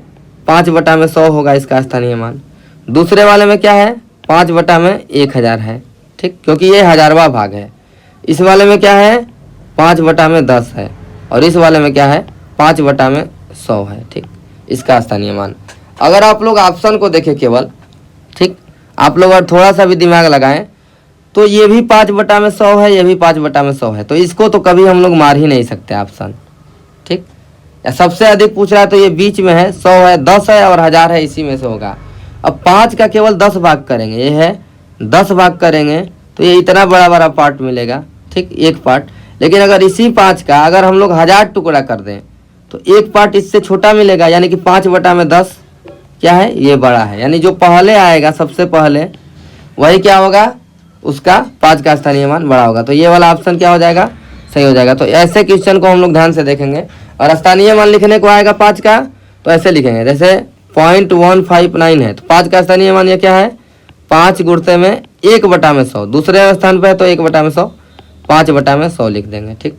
5 बटा में 100 होगा इसका स्थानीय मान। दूसरे वाले में क्या है, 5 बटा में 1000 है, ठीक, क्योंकि ये 1000वां भाग है। इस वाले में क्या है, 5 बटा में 10 है, और इस वाले में क्या है, 5 बटा में 100 है, ठीक, इसका स्थानीय मान। अगर आप लोग ऑप्शन को देखें केवल, ठीक, आप लोग अगर थोड़ा सा भी दिमाग लगाएं तो ये भी 5 बटा में 100 है, ये भी 5 बटा में 100 है, तो इसको तो कभी हम लोग मार ही नहीं सकते ऑप्शन, ठीक। या सबसे अधिक पूछ रहा है तो ये बीच में है, 100 है, 10 है और 1000 है, इसी में से होगा। अब 5 का केवल 10 भाग करेंगे, ये है 10 भाग करेंगे तो ये इतना बड़ा बड़ा पार्ट मिलेगा, ठीक, एक पार्ट। लेकिन अगर इसी 5 का अगर हम लोग 1000 टुकड़ा कर दें तो एक पार्ट इससे छोटा मिलेगा, यानी कि 5 बटा में 10, क्या है, ये बड़ा है, यानी जो पहले आएगा सबसे पहले वही क्या होगा, उसका 5 का स्थानीय मान बड़ा होगा। तो ये वाला ऑप्शन क्या हो जाएगा, सही हो जाएगा। तो ऐसे क्वेश्चन को हम लोग ध्यान से देखेंगे। और स्थानीय मान लिखने को आएगा 5 का, तो ऐसे लिखेंगे, जैसे 0.159 है तो 5 का स्थानीय मान ये क्या है, 5 गुणते में 1/100, दूसरे स्थान पर है तो 1/100, 5/100 लिख देंगे। ठीक,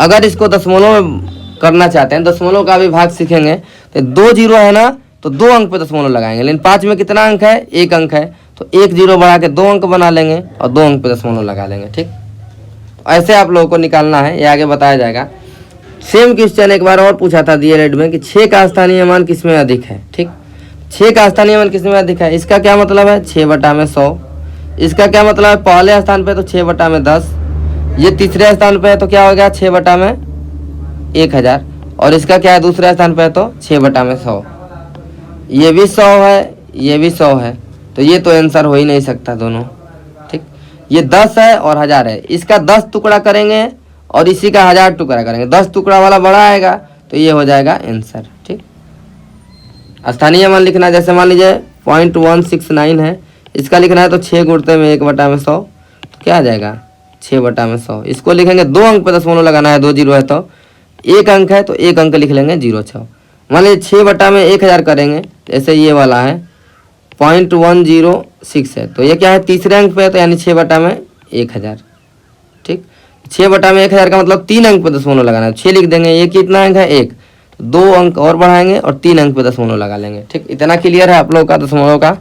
अगर इसको दशमलव में करना चाहते हैं, दशमलव का भी भाग सीखेंगे, तो 2 जीरो है ना, तो 2 अंक पे दशमलव लगाएंगे। लेकिन 5 में कितना अंक है, 1 अंक है, तो 1 जीरो बढ़ा के 2 अंक बना लेंगे और 2 अंक पे दशमलव लगा लेंगे। ठीक, ऐसे आप लोगों को निकालना है, ये आगे बताया जाएगा। सेम क्वेश्चन एक बार और पूछा था डीएलएड में कि 6 का स्थानीय मान किसमें अधिक है। ठीक, 6 का स्थानीय मान किसमें अधिक है, इसका क्या मतलब है, 6/100। इसका क्या मतलब है, पहले स्थान पे तो 6/10, ये तीसरे स्थान पे है तो क्या हो गया, 6/1000, और इसका क्या है, दूसरे स्थान पे है तो 6/100। ये भी 100 है, ये भी 100 है, तो ये तो आंसर हो ही नहीं सकता दोनों। ठीक, ये 10 है और 1000 है, इसका 10 टुकड़ा करेंगे और इसी का 1000 टुकड़ा करेंगे, 10 टुकड़ा वाला बड़ा आएगा तो ये हो जाएगा आंसर। ठीक, स्थानीय मान लिखना, जैसे मान लीजिए 0.169 है, इसका लिखना है तो 6 गुणते में 1/100, तो क्या आ जाएगा, 6/100। इसको लिखेंगे 2 अंक पे दशमलव लगाना है, 2 जीरो है तो 1 अंक है तो 1 अंक लिख लेंगे 06। मान लीजिए 6/1000 करेंगे, जैसे ये वाला है 0.106 है, तो ये क्या है, तीसरे अंक पे है तो यानी 6/1000। ठीक, 6/1000 का मतलब 3 अंक पे दशमलव लगाना है, 6 लिख देंगे। ये कितना अंक है, 1, 2 अंक और बढ़ाएंगे और 3 अंक पे दशमलव लगा लेंगे। ठीक, इतना क्लियर है आप लोगों का दशमलव का।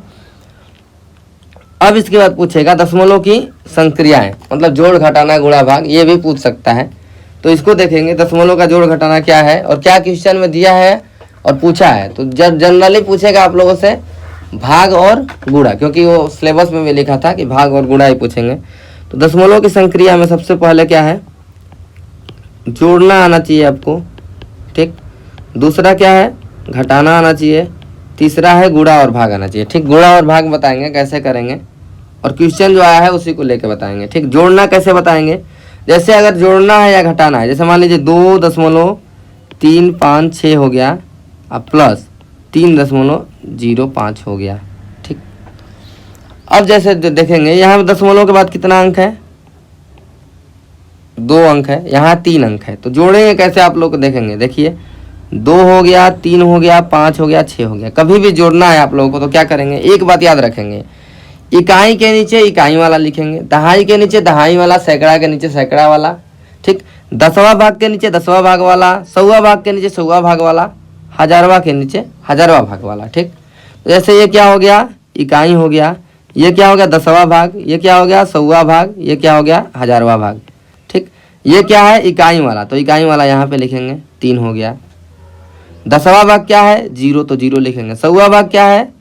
अब इसके बाद पूछेगा दशमलव की संक्रियाएं, मतलब जोड़ घटाना गुणा भाग, ये भी पूछ सकता है। तो इसको देखेंगे दशमलव का जोड़ घटाना क्या है और क्या क्वेश्चन में दिया है और पूछा है। तो जनरली पूछेगा आप लोगों से भाग और गुणा, क्योंकि वो सिलेबस में भी लिखा था कि भाग और गुणा ही पूछेंगे। तो दशमलव की संक्रिया में सबसे पहले क्या है, जोड़ना आना चाहिए आपको। ठीक, दूसरा क्या है, घटाना आना चाहिए, तीसरा है गुणा और भाग आना चाहिए। ठीक, गुणा और भाग बताएंगे कैसे करेंगे और क्वेश्चन जो आया है उसी को लेके बताएंगे। ठीक, जोड़ना कैसे बताएंगे, जैसे अगर जोड़ना है या घटाना है, जैसे मान लीजिए 2.356 हो गया अब प्लस 3.05 हो गया। ठीक, अब जैसे देखेंगे यहाँ पे दशमलव के बाद कितना अंक है, 2 अंक है, यहाँ 3 अंक है, तो जोड़ेंगे कैसे आप लोग देखेंगे। देखिए 2 हो गया, 3 हो गया, 5 हो गया, 6 हो गया। कभी भी जोड़ना है आप लोगों को तो क्या करेंगे, एक बात याद रखेंगे, इकाई के नीचे इकाई वाला लिखेंगे, दहाई के नीचे दहाई वाला, सैकड़ा के नीचे सैकड़ा वाला। ठीक, 10वां भाग के नीचे 10वां भाग वाला, 100वां भाग के नीचे 100वां भाग वाला, 1000वां के नीचे 1000वां भाग वाला। ठीक, तो जैसे ये क्या हो गया, इकाई हो गया, ये क्या हो गया 10वां भाग, ये क्या हो गया 100वां भाग, ये क्या हो गया 1000वां भाग। ठीक, ये क्या है इकाई वाला, तो इकाई वाला यहाँ पे लिखेंगे 3 हो गया। 10वां भाग क्या है 0, तो 0 लिखेंगे। 100वां भाग क्या है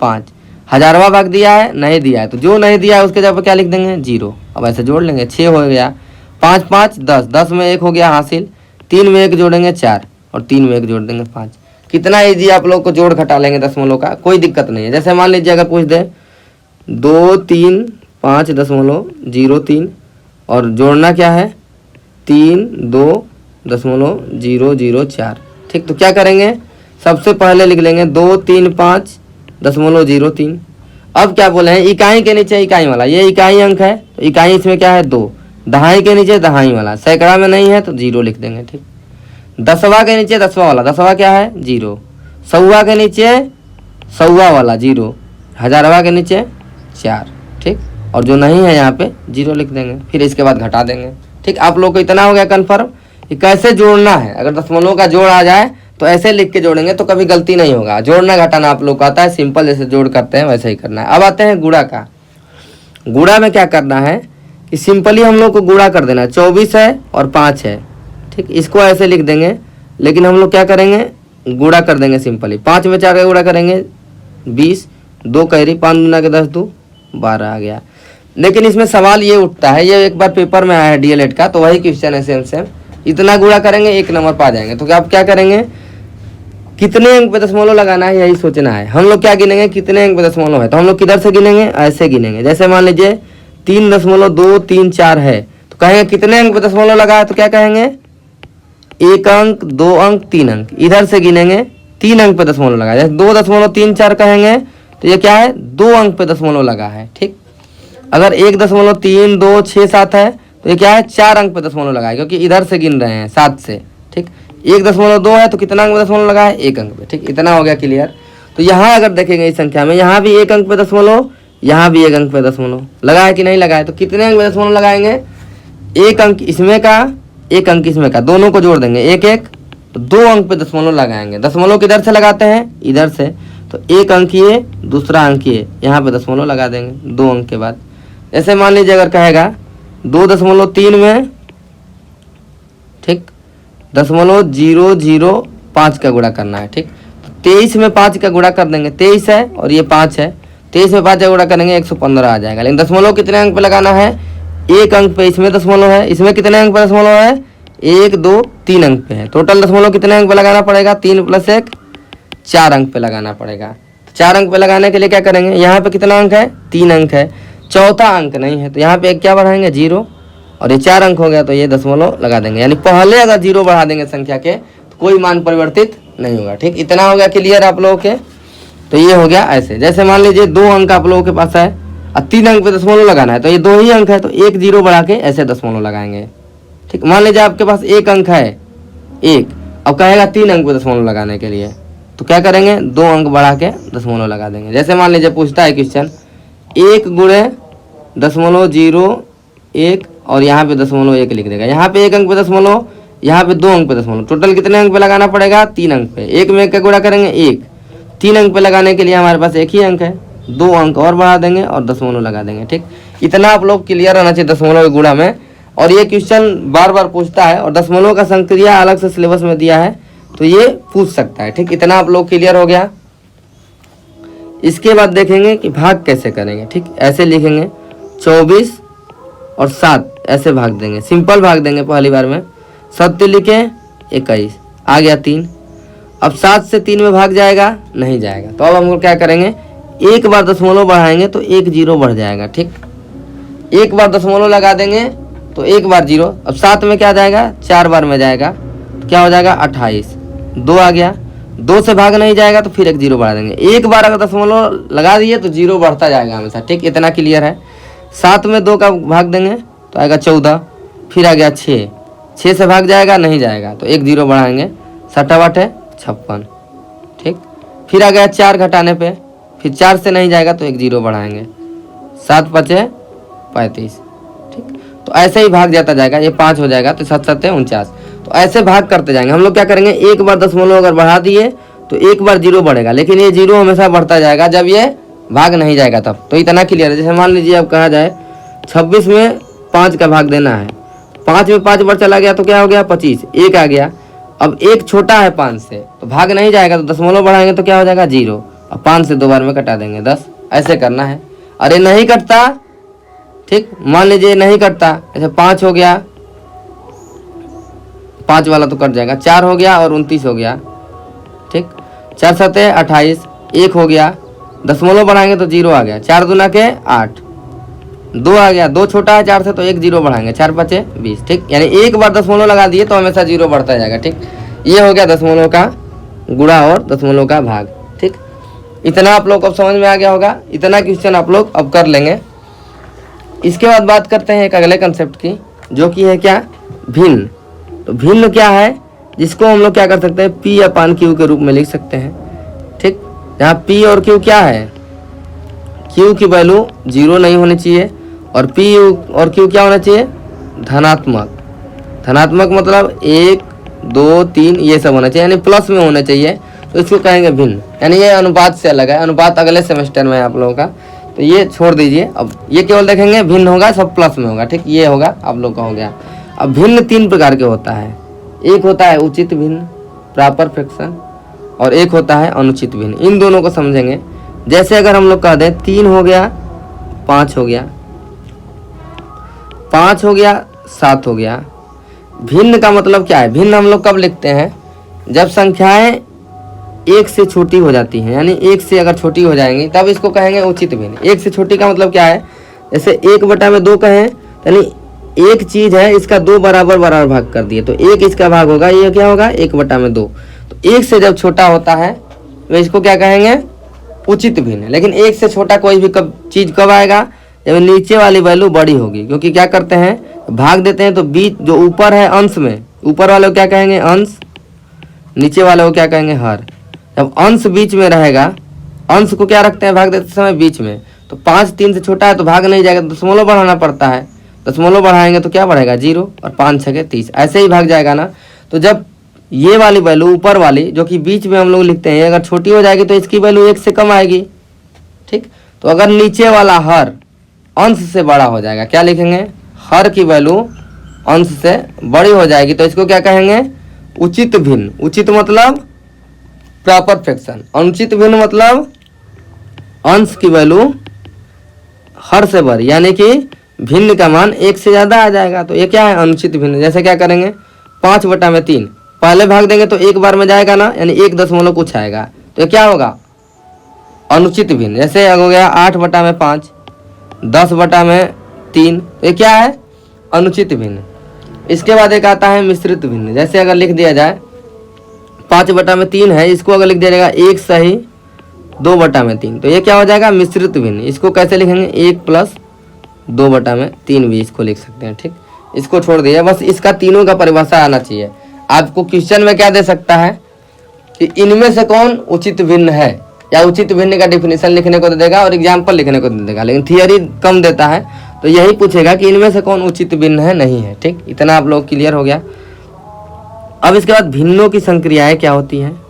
5, 1000वां भाग दिया है नहीं दिया है, तो जो नहीं दिया है उसके जगह पर क्या लिख देंगे 0। अब ऐसे जोड़ लेंगे, 6 हो गया, 5 5 10, 10 में 1 हो गया हासिल, 3 में 1 जोड़ेंगे 4 और 3 में 1 जोड़ देंगे 5। कितना ईजी आप लोग को जोड़ घटा लेंगे दशमलव का, कोई दिक्कत नहीं है। जैसे मान लीजिए अगर पूछ दे 235.03 और जोड़ना क्या है 32.004। ठीक, तो क्या करेंगे, सबसे पहले लिख लेंगे 235.03। अब क्या बोले हैं, इकाई के नीचे इकाई वाला, ये इकाई अंक है तो इकाई इसमें क्या है 2, दहाई के नीचे दहाई वाला, सैकड़ा में नहीं है तो 0 लिख देंगे। ठीक, 10वां के नीचे 10वां वाला, 10वां क्या है 0, 100वां के नीचे 100वां वाला 0, 1000वां के नीचे 4। ठीक, और जो नहीं है यहाँ पे 0 लिख देंगे, फिर इसके बाद घटा देंगे। ठीक, आप लोग को इतना हो गया कन्फर्म कि कैसे जोड़ना है। अगर दशमलव का जोड़ आ जाए तो ऐसे लिख के जोड़ेंगे तो कभी गलती नहीं होगा। जोड़ना घटाना आप लोग को आता है, सिंपल जैसे जोड़ करते हैं वैसे ही करना है। अब आते हैं गुणा का। गुणा में क्या करना है कि सिंपली हम लोग को गुणा कर देना है, 24 है और 5 है। ठीक, इसको ऐसे लिख देंगे, लेकिन हम लोग क्या करेंगे गुणा कर देंगे सिंपली। 5 में 4 का गुणा करेंगे 20, 2 कैरी, 5 दूना के 10 2 12 आ गया। लेकिन इसमें सवाल ये उठता है, ये एक बार पेपर में आया है डीएलएड का, तो वही क्वेश्चन है सेम। इतना गुणा करेंगे 1 नंबर पा जाएंगे। तो आप क्या करेंगे, कितने अंक पे दशमलव लगाना है यही सोचना है। हम लोग क्या गिनेंगे, कितने अंक पे दशमलव है, तो हम लोग किधर से गिनेंगे, ऐसे गिनेंगे। जैसे मान लीजिए 3.234 है तो कहेंगे कितने अंक पे दशमलव लगा है, तो क्या कहेंगे 1 अंक, 2 अंक, 3 अंक। इधर से गिनेंगे 3 अंक पे दशमलव लगा। जैसे 2.34 कहेंगे तो ये क्या है, 2 अंक पे दशमलव लगा है। ठीक, अगर 1.3267 है तो ये क्या है, 4 अंक पे दशमलव लगा है, क्योंकि इधर से गिन रहे हैं 7 से। ठीक, 1.2 है तो कितना अंक पे दशमलव लगा है, 1 अंक पे। ठीक, इतना हो गया क्लियर। तो यहाँ अगर देखेंगे इस संख्या में, यहाँ भी 1 अंक पे दशमलव, यहाँ भी 1 अंक पे दशमलव लगा है कि नहीं लगा है। तो कितने अंक पे दशमलव लगाएंगे, 1 अंक इसमें का, 1 अंक इसमें का, दोनों को जोड़ देंगे 1 1, तो 2 अंक पे दशमलव लगाएंगे। दशमलव किधर से लगाते हैं, इधर से। तो 1 अंक ये, दूसरा अंक ये, यहाँ पे दशमलव लगा देंगे 2 अंक के बाद। ऐसे मान लीजिए अगर कहेगा 2.3 में, ठीक, 0.005 का गुणा करना है। ठीक, 23 में 5 का गुणा कर देंगे, 23 है और ये 5 है, 23 में 5 का गुणा करेंगे 115 आ जाएगा। लेकिन दशमलव कितने अंक पे लगाना है, 1 अंक पे। इसमें दशमलव है, इसमें कितने अंक पे दशमलव है, 1 2 3 अंक पे है। टोटल दशमलव कितने अंक पे लगाना पड़ेगा, 3 + 1 4 अंक पे लगाना पड़ेगा। 4 अंक पे लगाने के लिए क्या करेंगे, यहाँ पे कितना अंक है, 3 अंक है, चौथा अंक नहीं है, तो यहाँ पे एक क्या बढ़ाएंगे, 0, और ये 4 अंक हो गया तो ये दशमलव लगा देंगे। यानी पहले अगर 0 बढ़ा देंगे संख्या के तो कोई मान परिवर्तित नहीं होगा। ठीक, इतना हो गया क्लियर आप लोगों के। तो ये हो गया ऐसे, जैसे मान लीजिए 2 अंक आप लोगों के पास है और 3 अंक पे दशमलव लगाना है, तो ये 2 ही अंक है, तो 1 0 बढ़ा के ऐसे दशमलव लगाएंगे। ठीक, मान लीजिए आपके पास 1 अंक है 1, अब कहेगा 3 अंक पे दशमलव लगाने के लिए, तो क्या करेंगे, 2 अंक बढ़ा के दशमलव लगा देंगे। जैसे मान लीजिए पूछता है क्वेश्चन 1 × 0.01 और यहाँ पे 0.1 लिख देगा। यहाँ पे 1 अंक पे दशमलव, यहाँ पे 2 अंक पे दशमलव, टोटल कितने अंक पे लगाना पड़ेगा, 3 अंक पे। 1 में 1 का गुणा करेंगे 1, 3 अंक पे लगाने के लिए हमारे पास 1 ही अंक है, 2 अंक और बढ़ा देंगे और दशमलव लगा देंगे। ठीक, इतना आप लोग क्लियर रहना चाहिए दशमलव के गुणा में। और ये क्वेश्चन बार बार पूछता है और दशमलव का संक्रिया अलग से सिलेबस में दिया है, तो ये पूछ सकता है। ठीक, इतना आप लोग क्लियर हो गया। इसके बाद देखेंगे कि भाग कैसे करेंगे। ठीक, ऐसे लिखेंगे 24 और 7 ऐसे भाग देंगे, सिंपल भाग देंगे पहली बार में। 7 लिखे 21 आ गया 3। अब 7 से 3 में भाग जाएगा, नहीं जाएगा, तो अब हम लोग क्या करेंगे, एक बार दशमलव बढ़ाएंगे तो 1 0 बढ़ जाएगा। ठीक, एक बार दशमलव लगा देंगे तो 1 बार 0। अब 7 में क्या जाएगा, 4 बार में जाएगा, तो क्या हो जाएगा 28, 2 आ गया। 2 से भाग नहीं जाएगा तो फिर 1 0 बढ़ा देंगे। एक बार अगर दशमलव लगा दिए तो 0 बढ़ता जाएगा हमेशा। ठीक, इतना क्लियर है। 7 में 2 का भाग देंगे तो आएगा 14, फिर आ गया 6, 6 से भाग जाएगा, नहीं जाएगा, तो 1 0 बढ़ाएंगे, 7 8 56। ठीक, फिर आ गया 4 घटाने पे, फिर 4 से नहीं जाएगा तो 1 0 बढ़ाएंगे, 7 5 35। ठीक, तो ऐसे ही भाग जाता जाएगा, ये 5 हो जाएगा तो 7 7 49। तो ऐसे भाग करते जाएंगे। हम लोग क्या करेंगे, एक बार दशमलव अगर बढ़ा दिए तो 1 बार 0 बढ़ेगा, लेकिन ये 0 हमेशा बढ़ता जाएगा जब ये भाग नहीं जाएगा तब। तो इतना क्लियर है। जैसे मान लीजिए अब कहा जाए 26 में 5 का भाग देना है, 5 में 5 बार चला गया तो क्या हो गया 25, 1 आ गया। अब 1 छोटा है 5 से तो भाग नहीं जाएगा, तो दशमलव बढ़ाएंगे तो क्या हो जाएगा 0, और 5 से 2 बार में कटा देंगे 10। ऐसे करना है। अरे नहीं कटता, ठीक, मान लीजिए नहीं कटता, ऐसे 5 हो गया, 5 वाला तो कट जाएगा, 4 हो गया और 29 हो गया। ठीक, 4 7 28, 1 हो गया, दशमलव बढ़ाएंगे तो 0 आ गया, 4 दूना के 8, 2 आ गया, 2 छोटा है 4 से तो 1 0 बढ़ाएंगे, 4 5 20। ठीक, यानी एक बार दशमलव लगा दिए तो हमेशा 0 बढ़ता जाएगा। ठीक, ये हो गया दशमलव का गुणा और दशमलव का भाग। ठीक, इतना आप लोग को अब समझ में आ गया होगा। इतना क्वेश्चन आप लोग अब कर लेंगे। इसके बाद बात करते हैं एक अगले कंसेप्ट की, जो कि है क्या, भिन्न। तो भिन्न क्या है, जिसको हम लोग क्या कर सकते हैं, P अपान Q के रूप में लिख सकते हैं। ठीक, जहाँ P और Q क्या है, Q की वैल्यू 0 नहीं होनी चाहिए और P और Q क्या होना चाहिए, धनात्मक। धनात्मक मतलब 1 2 3 ये सब होना चाहिए, यानी प्लस में होना चाहिए, तो इसको कहेंगे भिन्न। यानी ये अनुपात से अलग है, अनुपात अगले सेमेस्टर में है आप लोगों का, तो ये छोड़ दीजिए। अब ये केवल देखेंगे भिन्न होगा, सब प्लस में होगा। ठीक, ये होगा आप लोग का हो गया। अब भिन्न 3 प्रकार के होता है। एक होता है उचित भिन्न, प्रॉपर फ्रैक्शन, और एक होता है अनुचित भिन्न। इन दोनों को समझेंगे। जैसे अगर हम लोग कह दें 3 हो गया, 5 हो गया, 5 हो गया, 7 हो गया। भिन्न का मतलब क्या है, भिन्न हम लोग कब लिखते हैं, जब संख्याएं 1 से छोटी हो जाती हैं, यानी 1 से अगर छोटी हो जाएंगी तब इसको कहेंगे उचित भिन्न। 1 से छोटी का मतलब क्या है, जैसे 1/2 कहें, यानी एक चीज है, इसका 2 बराबर भाग कर दिए तो 1 इसका भाग होगा, ये क्या होगा 1/2। तो एक से जब छोटा होता है तो इसको क्या कहेंगे, उचित भिन्न। लेकिन एक से छोटा कोई भी चीज कब आएगा, जब नीचे वाली वैल्यू बड़ी होगी। क्योंकि क्या करते हैं, भाग देते हैं तो बीच जो ऊपर है अंश में, ऊपर वाले को क्या कहेंगे अंश, नीचे वाले को क्या कहेंगे हर। जब अंश बीच में रहेगा, अंश को क्या रखते हैं भाग देते समय बीच में, तो 5 3 से छोटा है तो भाग नहीं जाएगा, दशमलव बढ़ाना पड़ता है। दशमलव बढ़ाएंगे तो क्या बढ़ेगा 0 और 5 6 30, ऐसे ही भाग जाएगा ना। तो जब ये वाली वैल्यू ऊपर वाली जो कि बीच में हम लोग लिखते हैं, अगर छोटी हो जाएगी तो इसकी वैल्यू 1 से कम आएगी। ठीक, तो अगर नीचे वाला हर अंश से बड़ा हो जाएगा, क्या लिखेंगे, हर की वैल्यू अंश से बड़ी हो जाएगी तो इसको क्या कहेंगे, उचित भिन्न। उचित मतलब प्रॉपर फ्रैक्शन, अनुचित भिन्न मतलब अंश की वैल्यू हर से बड़ी, यानी कि भिन्न का मान 1 से ज़्यादा आ जाएगा। तो ये क्या है, अनुचित भिन्न। जैसे क्या करेंगे, 5/3 पहले भाग देंगे तो एक बार में जाएगा ना, यानी 1 दशमलव कुछ आएगा, तो ये क्या होगा, अनुचित भिन्न। जैसे हो गया 8/5, 10/3, तो ये क्या है, अनुचित भिन्न। इसके बाद एक आता है मिश्रित भिन्न। जैसे अगर लिख दिया जाए 5/3 है, इसको अगर लिख दिया जाएगा 1 सही 2/3, तो ये क्या हो जाएगा, मिश्रित भिन्न। इसको कैसे लिखेंगे, 1 + 2/3 भी इसको लिख सकते हैं। ठीक, इसको छोड़ दिया, बस इसका तीनों का परिभाषा आना चाहिए। आपको क्वेश्चन में क्या दे सकता है कि इनमें से कौन उचित भिन्न है, या उचित भिन्न का डिफिनेशन लिखने को दे देगा और एग्जाम्पल लिखने को दे देगा, लेकिन थियरी कम देता है। तो यही पूछेगा कि इनमें से कौन उचित भिन्न है, नहीं है। ठीक, इतना आप लोग क्लियर हो गया। अब इसके बाद भिन्नों की संक्रियाएं क्या होती हैं।